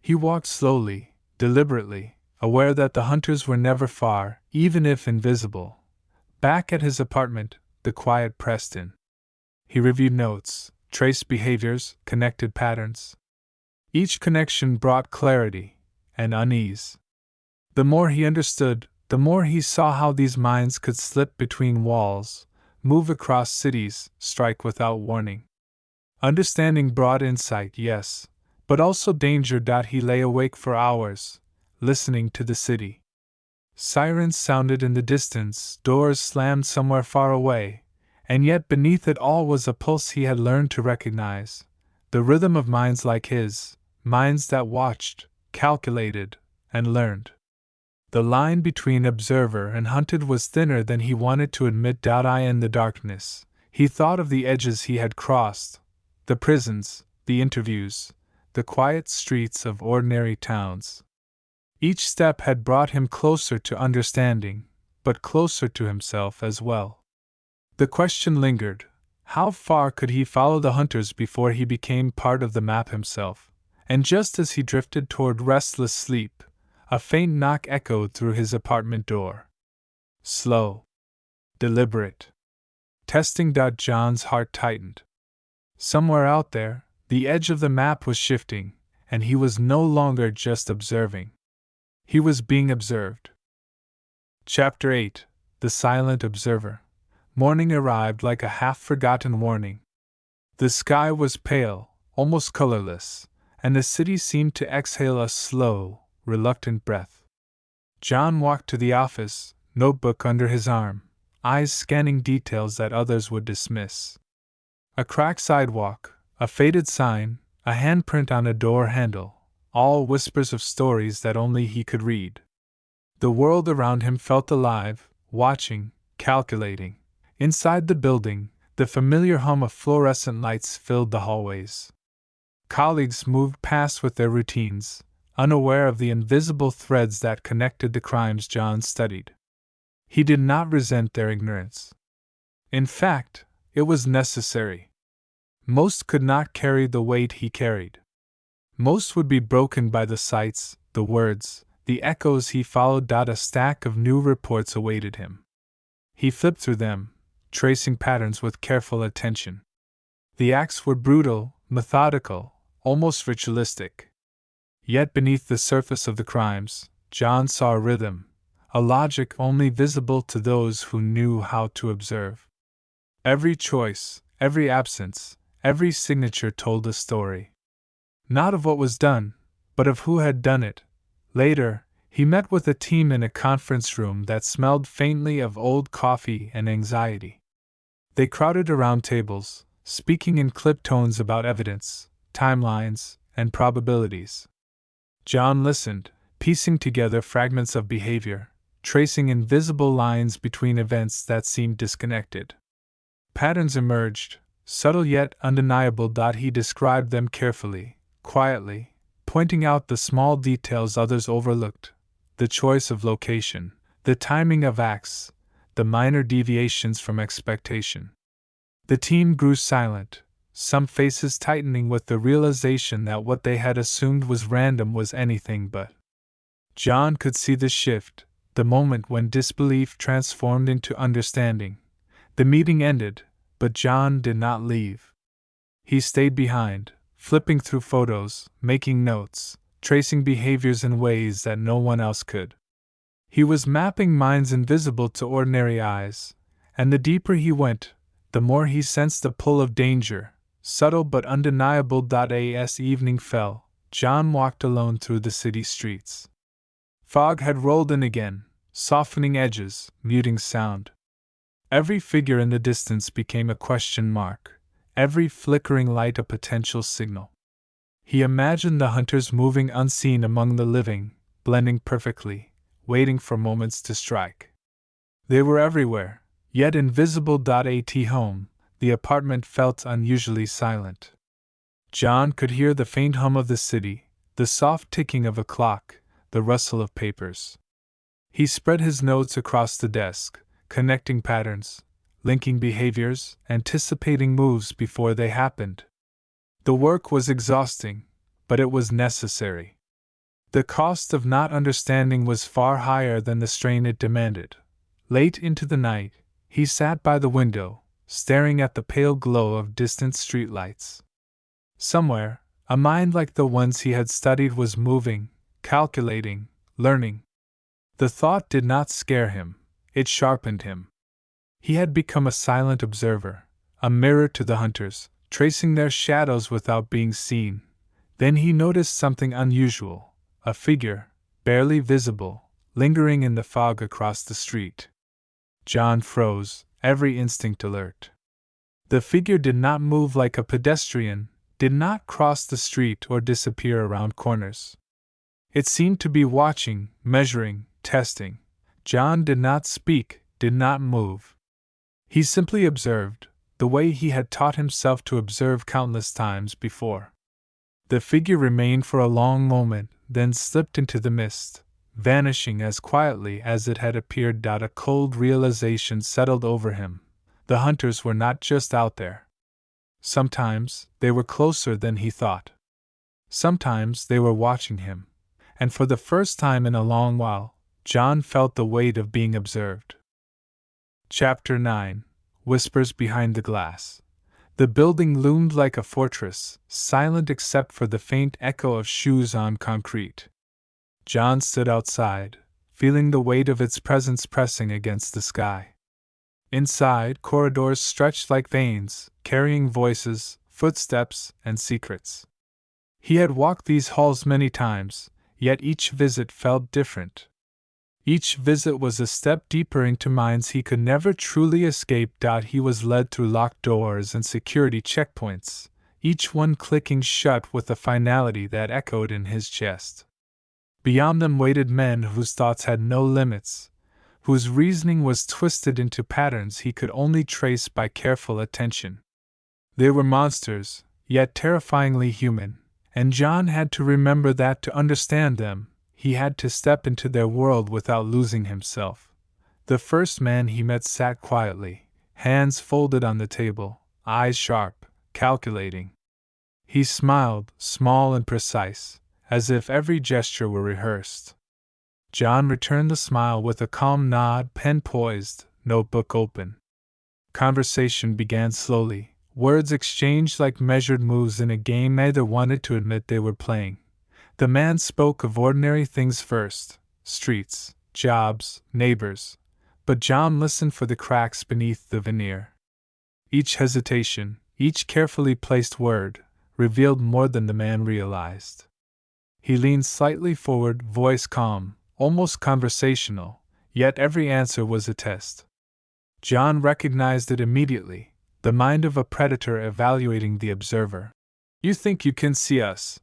S1: He walked slowly, deliberately, aware that the hunters were never far, even if invisible. Back at his apartment, the quiet pressed in. He reviewed notes, traced behaviors, connected patterns. Each connection brought clarity and unease. The more he understood, the more he saw how these minds could slip between walls, move across cities, strike without warning. Understanding brought insight, yes, but also danger. He lay awake for hours, listening to the city. Sirens sounded in the distance, doors slammed somewhere far away, and yet beneath it all was a pulse he had learned to recognize, the rhythm of minds like his, minds that watched, calculated, and learned. The line between observer and hunted was thinner than he wanted to admit. In the darkness, he thought of the edges he had crossed, the prisons, the interviews, the quiet streets of ordinary towns. Each step had brought him closer to understanding, but closer to himself as well. The question lingered: how far could he follow the hunters before he became part of the map himself? And just as he drifted toward restless sleep, a faint knock echoed through his apartment door. Slow. Deliberate. Testing. John's heart tightened. Somewhere out there, the edge of the map was shifting, and he was no longer just observing. He was being observed. Chapter 8: The Silent Observer. Morning arrived like a half-forgotten warning. The sky was pale, almost colorless, and the city seemed to exhale a slow, reluctant breath. John walked to the office, notebook under his arm, eyes scanning details that others would dismiss. A cracked sidewalk, a faded sign, a handprint on a door handle, all whispers of stories that only he could read. The world around him felt alive, watching, calculating. Inside the building, the familiar hum of fluorescent lights filled the hallways. Colleagues moved past with their routines, unaware of the invisible threads that connected the crimes John studied. He did not resent their ignorance. In fact, it was necessary. Most could not carry the weight he carried. Most would be broken by the sights, the words, the echoes he followed. A stack of new reports awaited him. He flipped through them, tracing patterns with careful attention. The acts were brutal, methodical, almost ritualistic. Yet beneath the surface of the crimes, John saw a rhythm, a logic only visible to those who knew how to observe. Every choice, every absence, every signature told a story. Not of what was done, but of who had done it. Later, he met with a team in a conference room that smelled faintly of old coffee and anxiety. They crowded around tables, speaking in clipped tones about evidence, timelines, and probabilities. John listened, piecing together fragments of behavior, tracing invisible lines between events that seemed disconnected. Patterns emerged, subtle yet undeniable. He described them carefully, quietly, pointing out the small details others overlooked: the choice of location, the timing of acts, the minor deviations from expectation. The team grew silent, some faces tightening with the realization that what they had assumed was random was anything but. John could see the shift, the moment when disbelief transformed into understanding. The meeting ended, but John did not leave. He stayed behind, flipping through photos, making notes, tracing behaviors in ways that no one else could. He was mapping minds invisible to ordinary eyes, and the deeper he went, the more he sensed the pull of danger, subtle but undeniable. As evening fell, John walked alone through the city streets. Fog had rolled in again, softening edges, muting sound. Every figure in the distance became a question mark, every flickering light a potential signal. He imagined the hunters moving unseen among the living, blending perfectly, waiting for moments to strike. They were everywhere, Yet invisible. At home, the apartment felt unusually silent. John could hear the faint hum of the city, the soft ticking of a clock, the rustle of papers. He spread his notes across the desk, connecting patterns, linking behaviors, anticipating moves before they happened. The work was exhausting, but it was necessary. The cost of not understanding was far higher than the strain it demanded. Late into the night, he sat by the window, staring at the pale glow of distant streetlights. Somewhere, a mind like the ones he had studied was moving, calculating, learning. The thought did not scare him, it sharpened him. He had become a silent observer, a mirror to the hunters, tracing their shadows without being seen. Then he noticed something unusual, a figure, barely visible, lingering in the fog across the street. John froze, every instinct alert. The figure did not move like a pedestrian, did not cross the street or disappear around corners. It seemed to be watching, measuring, testing. John did not speak, did not move. He simply observed, the way he had taught himself to observe countless times before. The figure remained for a long moment, then slipped into the mist, vanishing as quietly as it had appeared. A cold realization settled over him. The hunters were not just out there. Sometimes they were closer than he thought. Sometimes they were watching him, and for the first time in a long while, John felt the weight of being observed. Chapter 9. Whispers Behind the Glass. The building loomed like a fortress, silent except for the faint echo of shoes on concrete. John stood outside, feeling the weight of its presence pressing against the sky. Inside, corridors stretched like veins, carrying voices, footsteps, and secrets. He had walked these halls many times, yet each visit felt different. Each visit was a step deeper into minds he could never truly escape. He was led through locked doors and security checkpoints, each one clicking shut with a finality that echoed in his chest. Beyond them waited men whose thoughts had no limits, whose reasoning was twisted into patterns he could only trace by careful attention. They were monsters, yet terrifyingly human, and John had to remember that to understand them, he had to step into their world without losing himself. The first man he met sat quietly, hands folded on the table, eyes sharp, calculating. He smiled, small and precise, as if every gesture were rehearsed. John returned the smile with a calm nod, pen poised, notebook open. Conversation began slowly, words exchanged like measured moves in a game neither wanted to admit they were playing. The man spoke of ordinary things first, streets, jobs, neighbors, but John listened for the cracks beneath the veneer. Each hesitation, each carefully placed word, revealed more than the man realized. He leaned slightly forward, voice calm, almost conversational, yet every answer was a test. John recognized it immediately, the mind of a predator evaluating the observer. "You think you can see us,"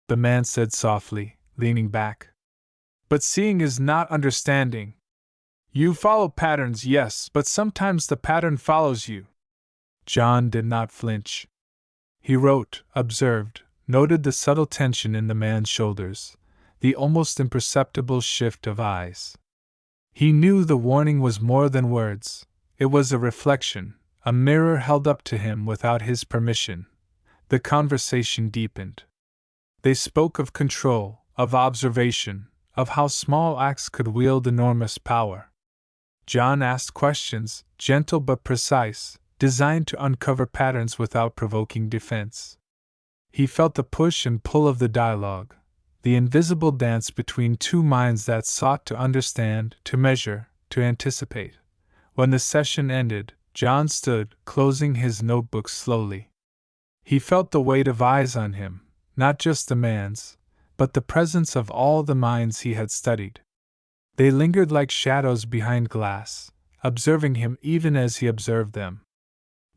S1: the man said softly, leaning back. "But seeing is not understanding. You follow patterns, yes, but sometimes the pattern follows you." John did not flinch. He wrote, observed, noted the subtle tension in the man's shoulders, the almost imperceptible shift of eyes. He knew the warning was more than words. It was a reflection, a mirror held up to him without his permission. The conversation deepened. They spoke of control, of observation, of how small acts could wield enormous power. John asked questions, gentle but precise, designed to uncover patterns without provoking defense. He felt the push and pull of the dialogue, the invisible dance between two minds that sought to understand, to measure, to anticipate. When the session ended, John stood, closing his notebook slowly. He felt the weight of eyes on him, not just the man's, but the presence of all the minds he had studied. They lingered like shadows behind glass, observing him even as he observed them.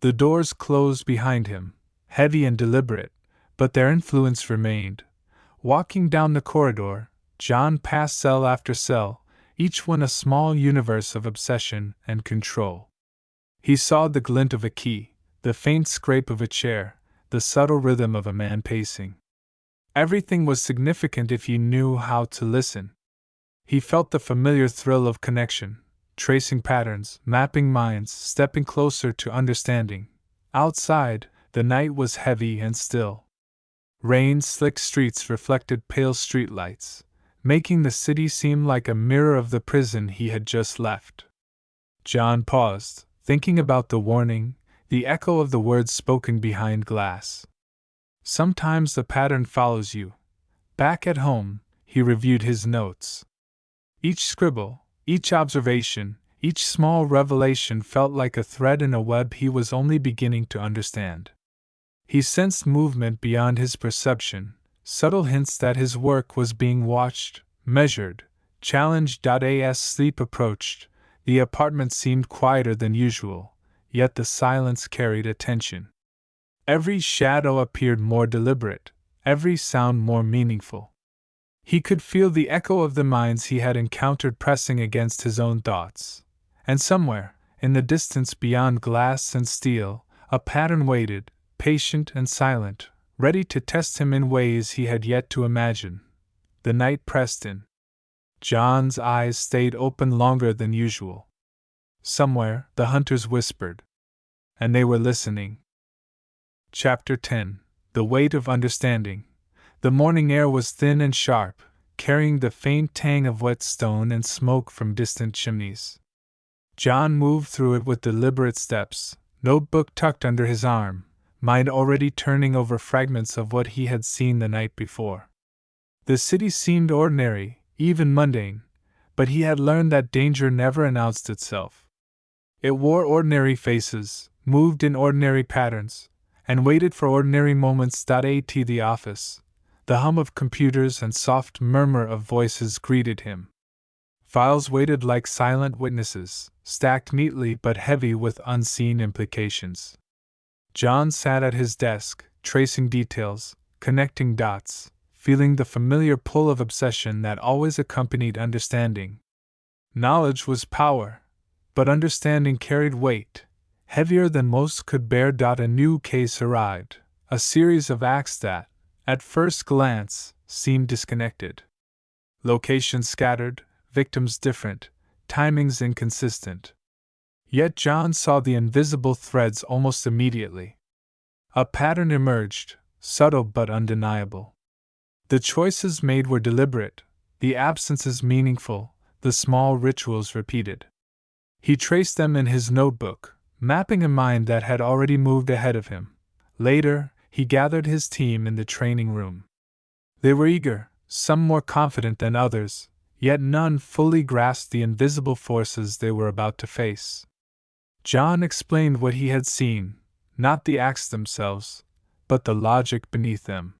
S1: The doors closed behind him, heavy and deliberate, but their influence remained. Walking down the corridor, John passed cell after cell, each one a small universe of obsession and control. He saw the glint of a key, the faint scrape of a chair, the subtle rhythm of a man pacing. Everything was significant if you knew how to listen. He felt the familiar thrill of connection, tracing patterns, mapping minds, stepping closer to understanding. Outside, the night was heavy and still. Rain-slick streets reflected pale streetlights, making the city seem like a mirror of the prison he had just left. John paused, thinking about the warning, the echo of the words spoken behind glass. Sometimes the pattern follows you. Back at home, he reviewed his notes. Each scribble, each observation, each small revelation felt like a thread in a web he was only beginning to understand. He sensed movement beyond his perception, subtle hints that his work was being watched, measured, challenged. As sleep approached, the apartment seemed quieter than usual, yet the silence carried attention. Every shadow appeared more deliberate, every sound more meaningful. He could feel the echo of the minds he had encountered pressing against his own thoughts. And somewhere, in the distance beyond glass and steel, a pattern waited, patient and silent, ready to test him in ways he had yet to imagine. The night pressed in. John's eyes stayed open longer than usual. Somewhere, the hunters whispered. And they were listening. Chapter 10. The Weight of Understanding. The morning air was thin and sharp, carrying the faint tang of wet stone and smoke from distant chimneys. John moved through it with deliberate steps, notebook tucked under his arm, mind already turning over fragments of what he had seen the night before. The city seemed ordinary, even mundane, but he had learned that danger never announced itself. It wore ordinary faces, moved in ordinary patterns, and waited for ordinary moments. At the office, the hum of computers and soft murmur of voices greeted him. Files waited like silent witnesses, stacked neatly but heavy with unseen implications. John sat at his desk, tracing details, connecting dots, feeling the familiar pull of obsession that always accompanied understanding. Knowledge was power, but understanding carried weight, heavier than most could bear. A new case arrived, a series of acts that, at first glance, seemed disconnected. Locations scattered, victims different, timings inconsistent. Yet John saw the invisible threads almost immediately. A pattern emerged, subtle but undeniable. The choices made were deliberate, the absences meaningful, the small rituals repeated. He traced them in his notebook, mapping a mind that had already moved ahead of him. Later, he gathered his team in the training room. They were eager, some more confident than others, yet none fully grasped the invisible forces they were about to face. John explained what he had seen, not the acts themselves, but the logic beneath them.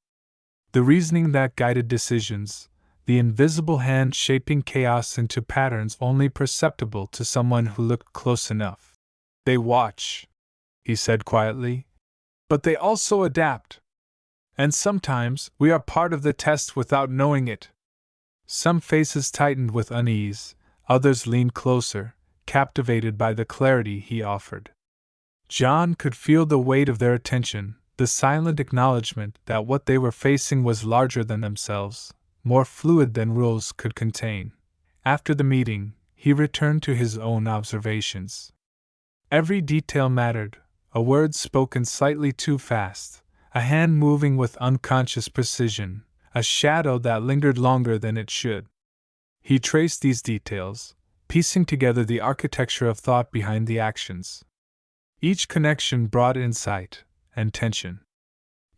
S1: The reasoning that guided decisions, the invisible hand shaping chaos into patterns only perceptible to someone who looked close enough. They watch, he said quietly, but they also adapt. And sometimes we are part of the test without knowing it. Some faces tightened with unease, others leaned closer, captivated by the clarity he offered. John could feel the weight of their attention, the silent acknowledgement that what they were facing was larger than themselves, more fluid than rules could contain. After the meeting, he returned to his own observations. Every detail mattered, a word spoken slightly too fast, a hand moving with unconscious precision, a shadow that lingered longer than it should. He traced these details, piecing together the architecture of thought behind the actions. Each connection brought insight and tension.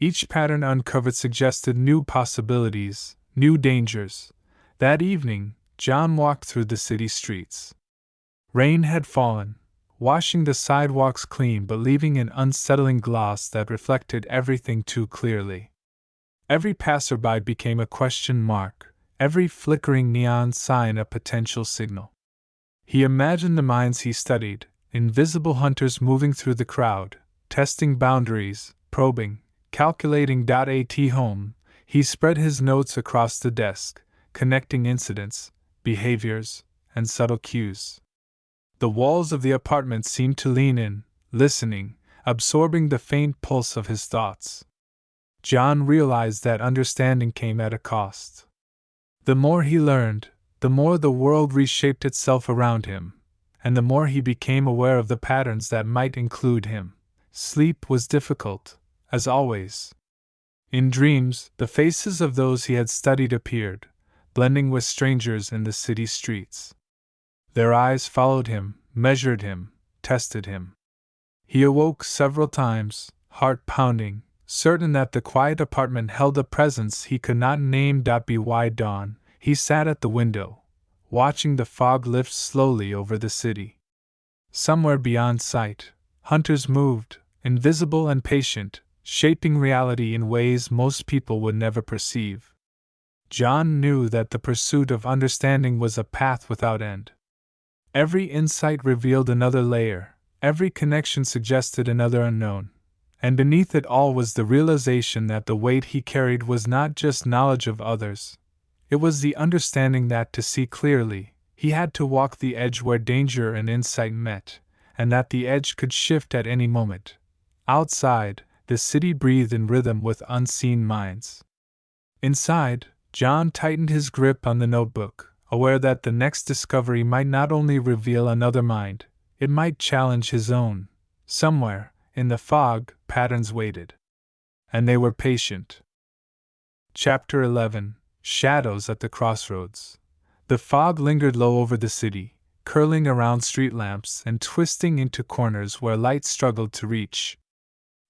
S1: Each pattern uncovered suggested new possibilities, new dangers. That evening, John walked through the city streets. Rain had fallen, washing the sidewalks clean but leaving an unsettling gloss that reflected everything too clearly. Every passerby became a question mark, every flickering neon sign a potential signal. He imagined the minds he studied, invisible hunters moving through the crowd, testing boundaries, probing, calculating. At home, he spread his notes across the desk, connecting incidents, behaviors, and subtle cues. The walls of the apartment seemed to lean in, listening, absorbing the faint pulse of his thoughts. John realized that understanding came at a cost. The more he learned, the more the world reshaped itself around him, and the more he became aware of the patterns that might include him. Sleep was difficult, as always. In dreams, the faces of those he had studied appeared, blending with strangers in the city streets. Their eyes followed him, measured him, tested him. He awoke several times, heart pounding, certain that the quiet apartment held a presence he could not name. By dawn, he sat at the window, watching the fog lift slowly over the city. Somewhere beyond sight, hunters moved, invisible and patient, shaping reality in ways most people would never perceive. John knew that the pursuit of understanding was a path without end. Every insight revealed another layer, every connection suggested another unknown, and beneath it all was the realization that the weight he carried was not just knowledge of others. It was the understanding that to see clearly, he had to walk the edge where danger and insight met, and that the edge could shift at any moment. Outside, the city breathed in rhythm with unseen minds. Inside, John tightened his grip on the notebook, aware that the next discovery might not only reveal another mind, it might challenge his own. Somewhere, in the fog, patterns waited. And they were patient. Chapter 11: Shadows at the Crossroads. The fog lingered low over the city, curling around street lamps and twisting into corners where light struggled to reach.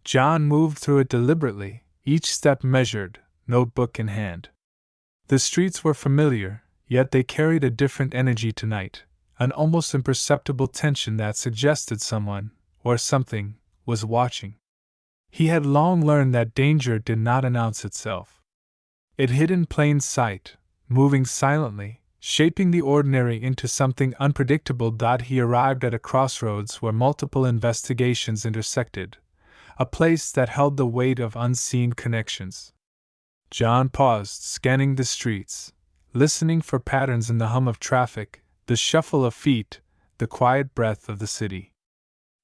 S1: John moved through it deliberately, each step measured, notebook in hand. The streets were familiar, yet they carried a different energy tonight, an almost imperceptible tension that suggested someone, or something, was watching. He had long learned that danger did not announce itself. It hid in plain sight, moving silently, shaping the ordinary into something unpredictable. He arrived at a crossroads where multiple investigations intersected, a place that held the weight of unseen connections. John paused, scanning the streets, listening for patterns in the hum of traffic, the shuffle of feet, the quiet breath of the city.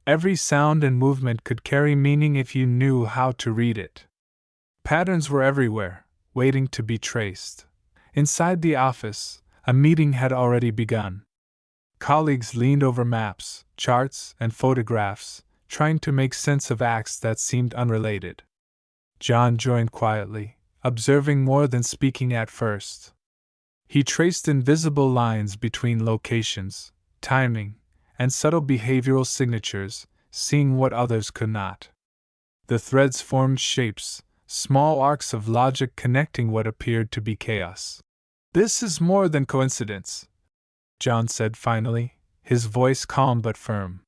S1: Every sound and movement could carry meaning if you knew how to read it. Patterns were everywhere, waiting to be traced. Inside the office, a meeting had already begun. Colleagues leaned over maps, charts, and photographs, trying to make sense of acts that seemed unrelated. John joined quietly, observing more than speaking at first. He traced invisible lines between locations, timing, and subtle behavioral signatures, seeing what others could not. The threads formed shapes, small arcs of logic connecting what appeared to be chaos. "This is more than coincidence," John said finally, his voice calm but firm.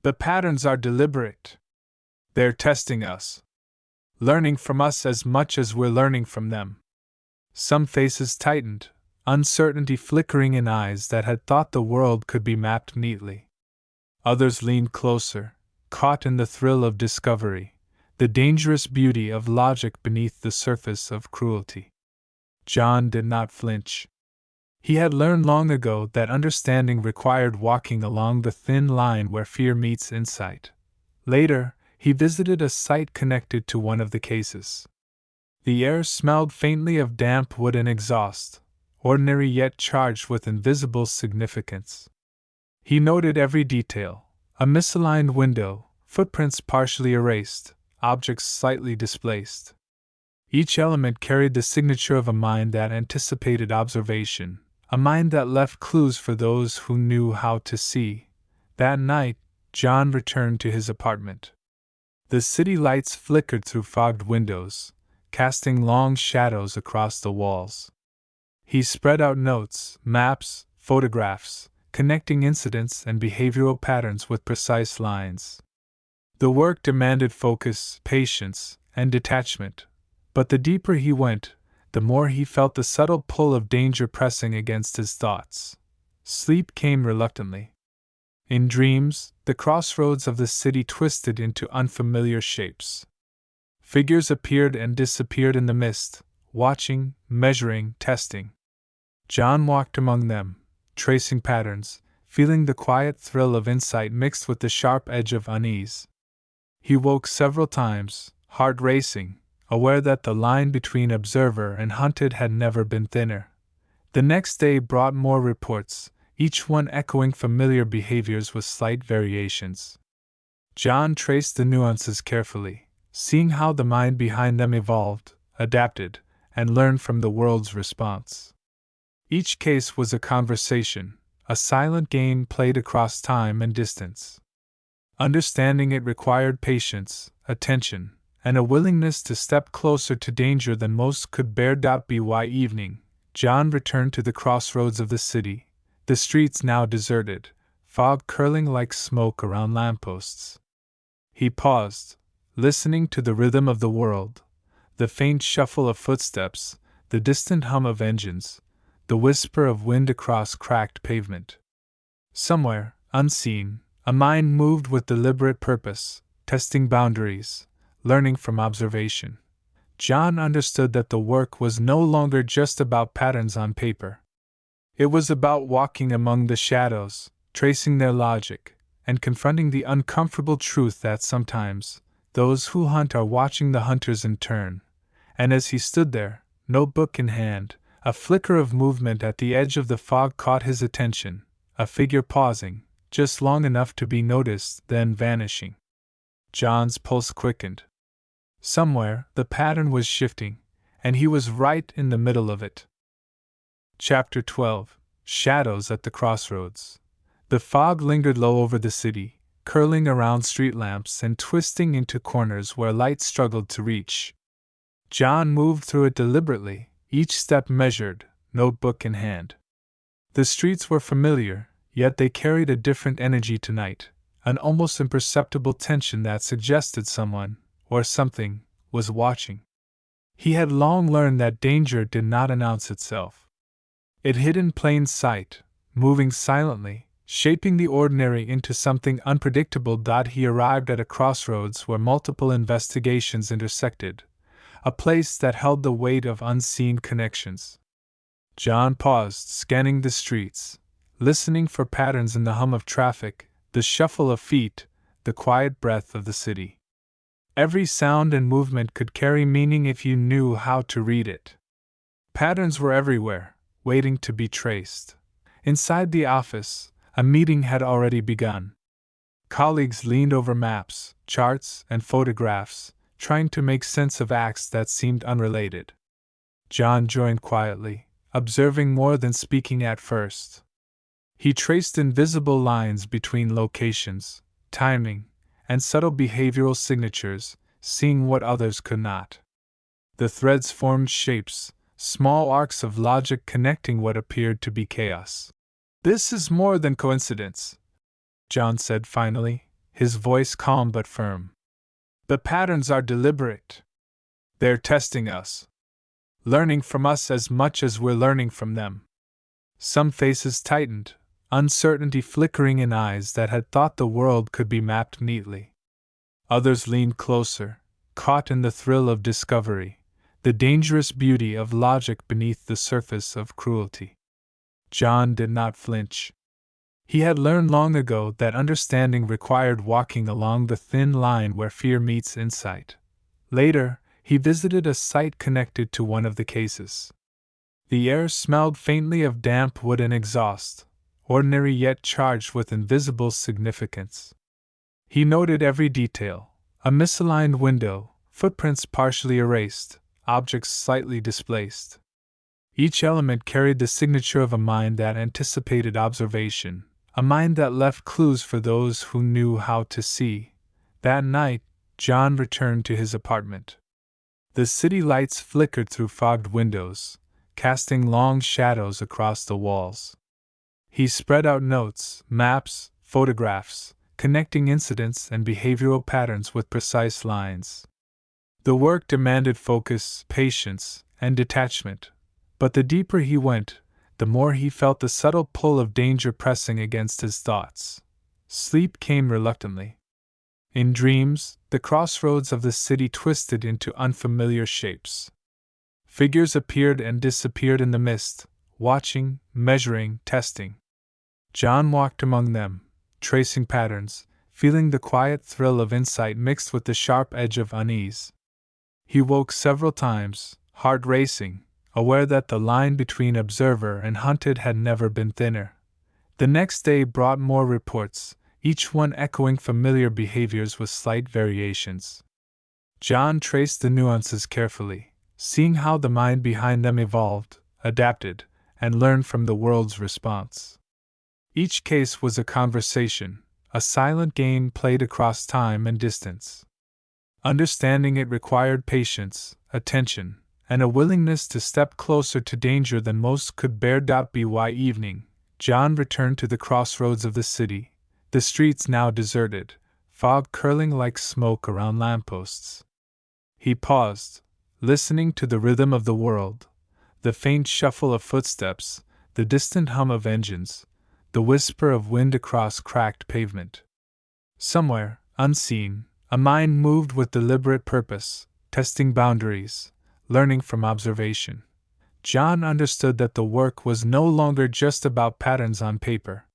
S1: "The patterns are deliberate. They're testing us, learning from us as much as we're learning from them." Some faces tightened, uncertainty flickering in eyes that had thought the world could be mapped neatly. Others leaned closer, caught in the thrill of discovery, the dangerous beauty of logic beneath the surface of cruelty. John did not flinch. He had learned long ago that understanding required walking along the thin line where fear meets insight. Later, he visited a site connected to one of the cases. The air smelled faintly of damp wood and exhaust, ordinary yet charged with invisible significance. He noted every detail: a misaligned window, footprints partially erased, objects slightly displaced. Each element carried the signature of a mind that anticipated observation, a mind that left clues for those who knew how to see. That night, John returned to his apartment. The city lights flickered through fogged windows, casting long shadows across the walls. He spread out notes, maps, photographs, connecting incidents and behavioral patterns with precise lines. The work demanded focus, patience, and detachment, but the deeper he went, the more he felt the subtle pull of danger pressing against his thoughts. Sleep came reluctantly. In dreams, the crossroads of the city twisted into unfamiliar shapes. Figures appeared and disappeared in the mist, watching, measuring, testing. John walked among them, tracing patterns, feeling the quiet thrill of insight mixed with the sharp edge of unease. He woke several times, heart racing, aware that the line between observer and hunted had never been thinner. The next day brought more reports, each one echoing familiar behaviors with slight variations. John traced the nuances carefully, seeing how the mind behind them evolved, adapted, and learned from the world's response. Each case was a conversation, a silent game played across time and distance. Understanding it required patience, attention, and a willingness to step closer to danger than most could bear. By evening, John returned to the crossroads of the city, the streets now deserted, fog curling like smoke around lampposts. He paused, listening to the rhythm of the world, the faint shuffle of footsteps, the distant hum of engines, the whisper of wind across cracked pavement. Somewhere, unseen, a mind moved with deliberate purpose, testing boundaries, learning from observation. John understood that the work was no longer just about patterns on paper. It was about walking among the shadows, tracing their logic, and confronting the uncomfortable truth that sometimes those who hunt are watching the hunters in turn. And as he stood there, notebook in hand, a flicker of movement at the edge of the fog caught his attention, a figure pausing, just long enough to be noticed, then vanishing. John's pulse quickened. Somewhere, the pattern was shifting, and he was right in the middle of it. Chapter 12. Shadows at the Crossroads. The fog lingered low over the city, curling around street lamps and twisting into corners where light struggled to reach. John moved through it deliberately, each step measured, notebook in hand. The streets were familiar, yet they carried a different energy tonight, an almost imperceptible tension that suggested someone, or something, was watching. He had long learned that danger did not announce itself. It hid in plain sight, moving silently, shaping the ordinary into something unpredictable. He arrived at a crossroads where multiple investigations intersected, a place that held the weight of unseen connections. John paused, scanning the streets, listening for patterns in the hum of traffic, the shuffle of feet, the quiet breath of the city. Every sound and movement could carry meaning if you knew how to read it. Patterns were everywhere, waiting to be traced. Inside the office, a meeting had already begun. Colleagues leaned over maps, charts, and photographs, trying to make sense of acts that seemed unrelated. John joined quietly, observing more than speaking at first. He traced invisible lines between locations, timing, and subtle behavioral signatures, seeing what others could not. The threads formed shapes, small arcs of logic connecting what appeared to be chaos. "This is more than coincidence," John said finally, his voice calm but firm. "The patterns are deliberate. They're testing us, learning from us as much as we're learning from them." Some faces tightened, uncertainty flickering in eyes that had thought the world could be mapped neatly. Others leaned closer, caught in the thrill of discovery, the dangerous beauty of logic beneath the surface of cruelty. John did not flinch. He had learned long ago that understanding required walking along the thin line where fear meets insight. Later, he visited a site connected to one of the cases. The air smelled faintly of damp wood and exhaust, ordinary yet charged with invisible significance. He noted every detail: a misaligned window, footprints partially erased, objects slightly displaced. Each element carried the signature of a mind that anticipated observation, a mind that left clues for those who knew how to see. That night, John returned to his apartment. The city lights flickered through fogged windows, casting long shadows across the walls. He spread out notes, maps, photographs, connecting incidents and behavioral patterns with precise lines. The work demanded focus, patience, and detachment, but the deeper he went, the more he felt the subtle pull of danger pressing against his thoughts. Sleep came reluctantly. In dreams, the crossroads of the city twisted into unfamiliar shapes. Figures appeared and disappeared in the mist, watching, measuring, testing. John walked among them, tracing patterns, feeling the quiet thrill of insight mixed with the sharp edge of unease. He woke several times, heart racing, aware that the line between observer and hunted had never been thinner. The next day brought more reports, each one echoing familiar behaviors with slight variations. John traced the nuances carefully, seeing how the mind behind them evolved, adapted, and learned from the world's response. Each case was a conversation, a silent game played across time and distance. Understanding it required patience, attention, and a willingness to step closer to danger than most could bear. By evening, John returned to the crossroads of the city, the streets now deserted, fog curling like smoke around lampposts. He paused, listening to the rhythm of the world, the faint shuffle of footsteps, the distant hum of engines, the whisper of wind across cracked pavement. Somewhere, unseen, a mind moved with deliberate purpose, testing boundaries, learning from observation. John understood that the work was no longer just about patterns on paper.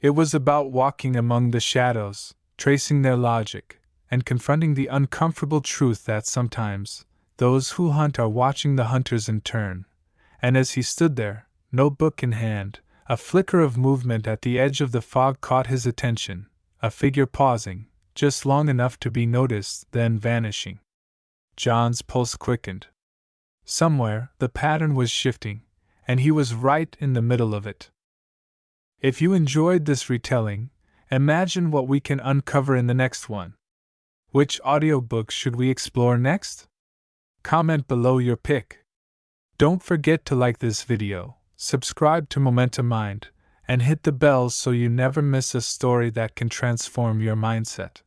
S1: It was about walking among the shadows, tracing their logic, and confronting the uncomfortable truth that sometimes those who hunt are watching the hunters in turn. And as he stood there, notebook in hand, a flicker of movement at the edge of the fog caught his attention, a figure pausing, just long enough to be noticed, then vanishing. John's pulse quickened. Somewhere, the pattern was shifting, and he was right in the middle of it. If you enjoyed this retelling, imagine what we can uncover in the next one. Which audiobook should we explore next? Comment below your pick. Don't forget to like this video, subscribe to Momentum Mind, and hit the bell so you never miss a story that can transform your mindset.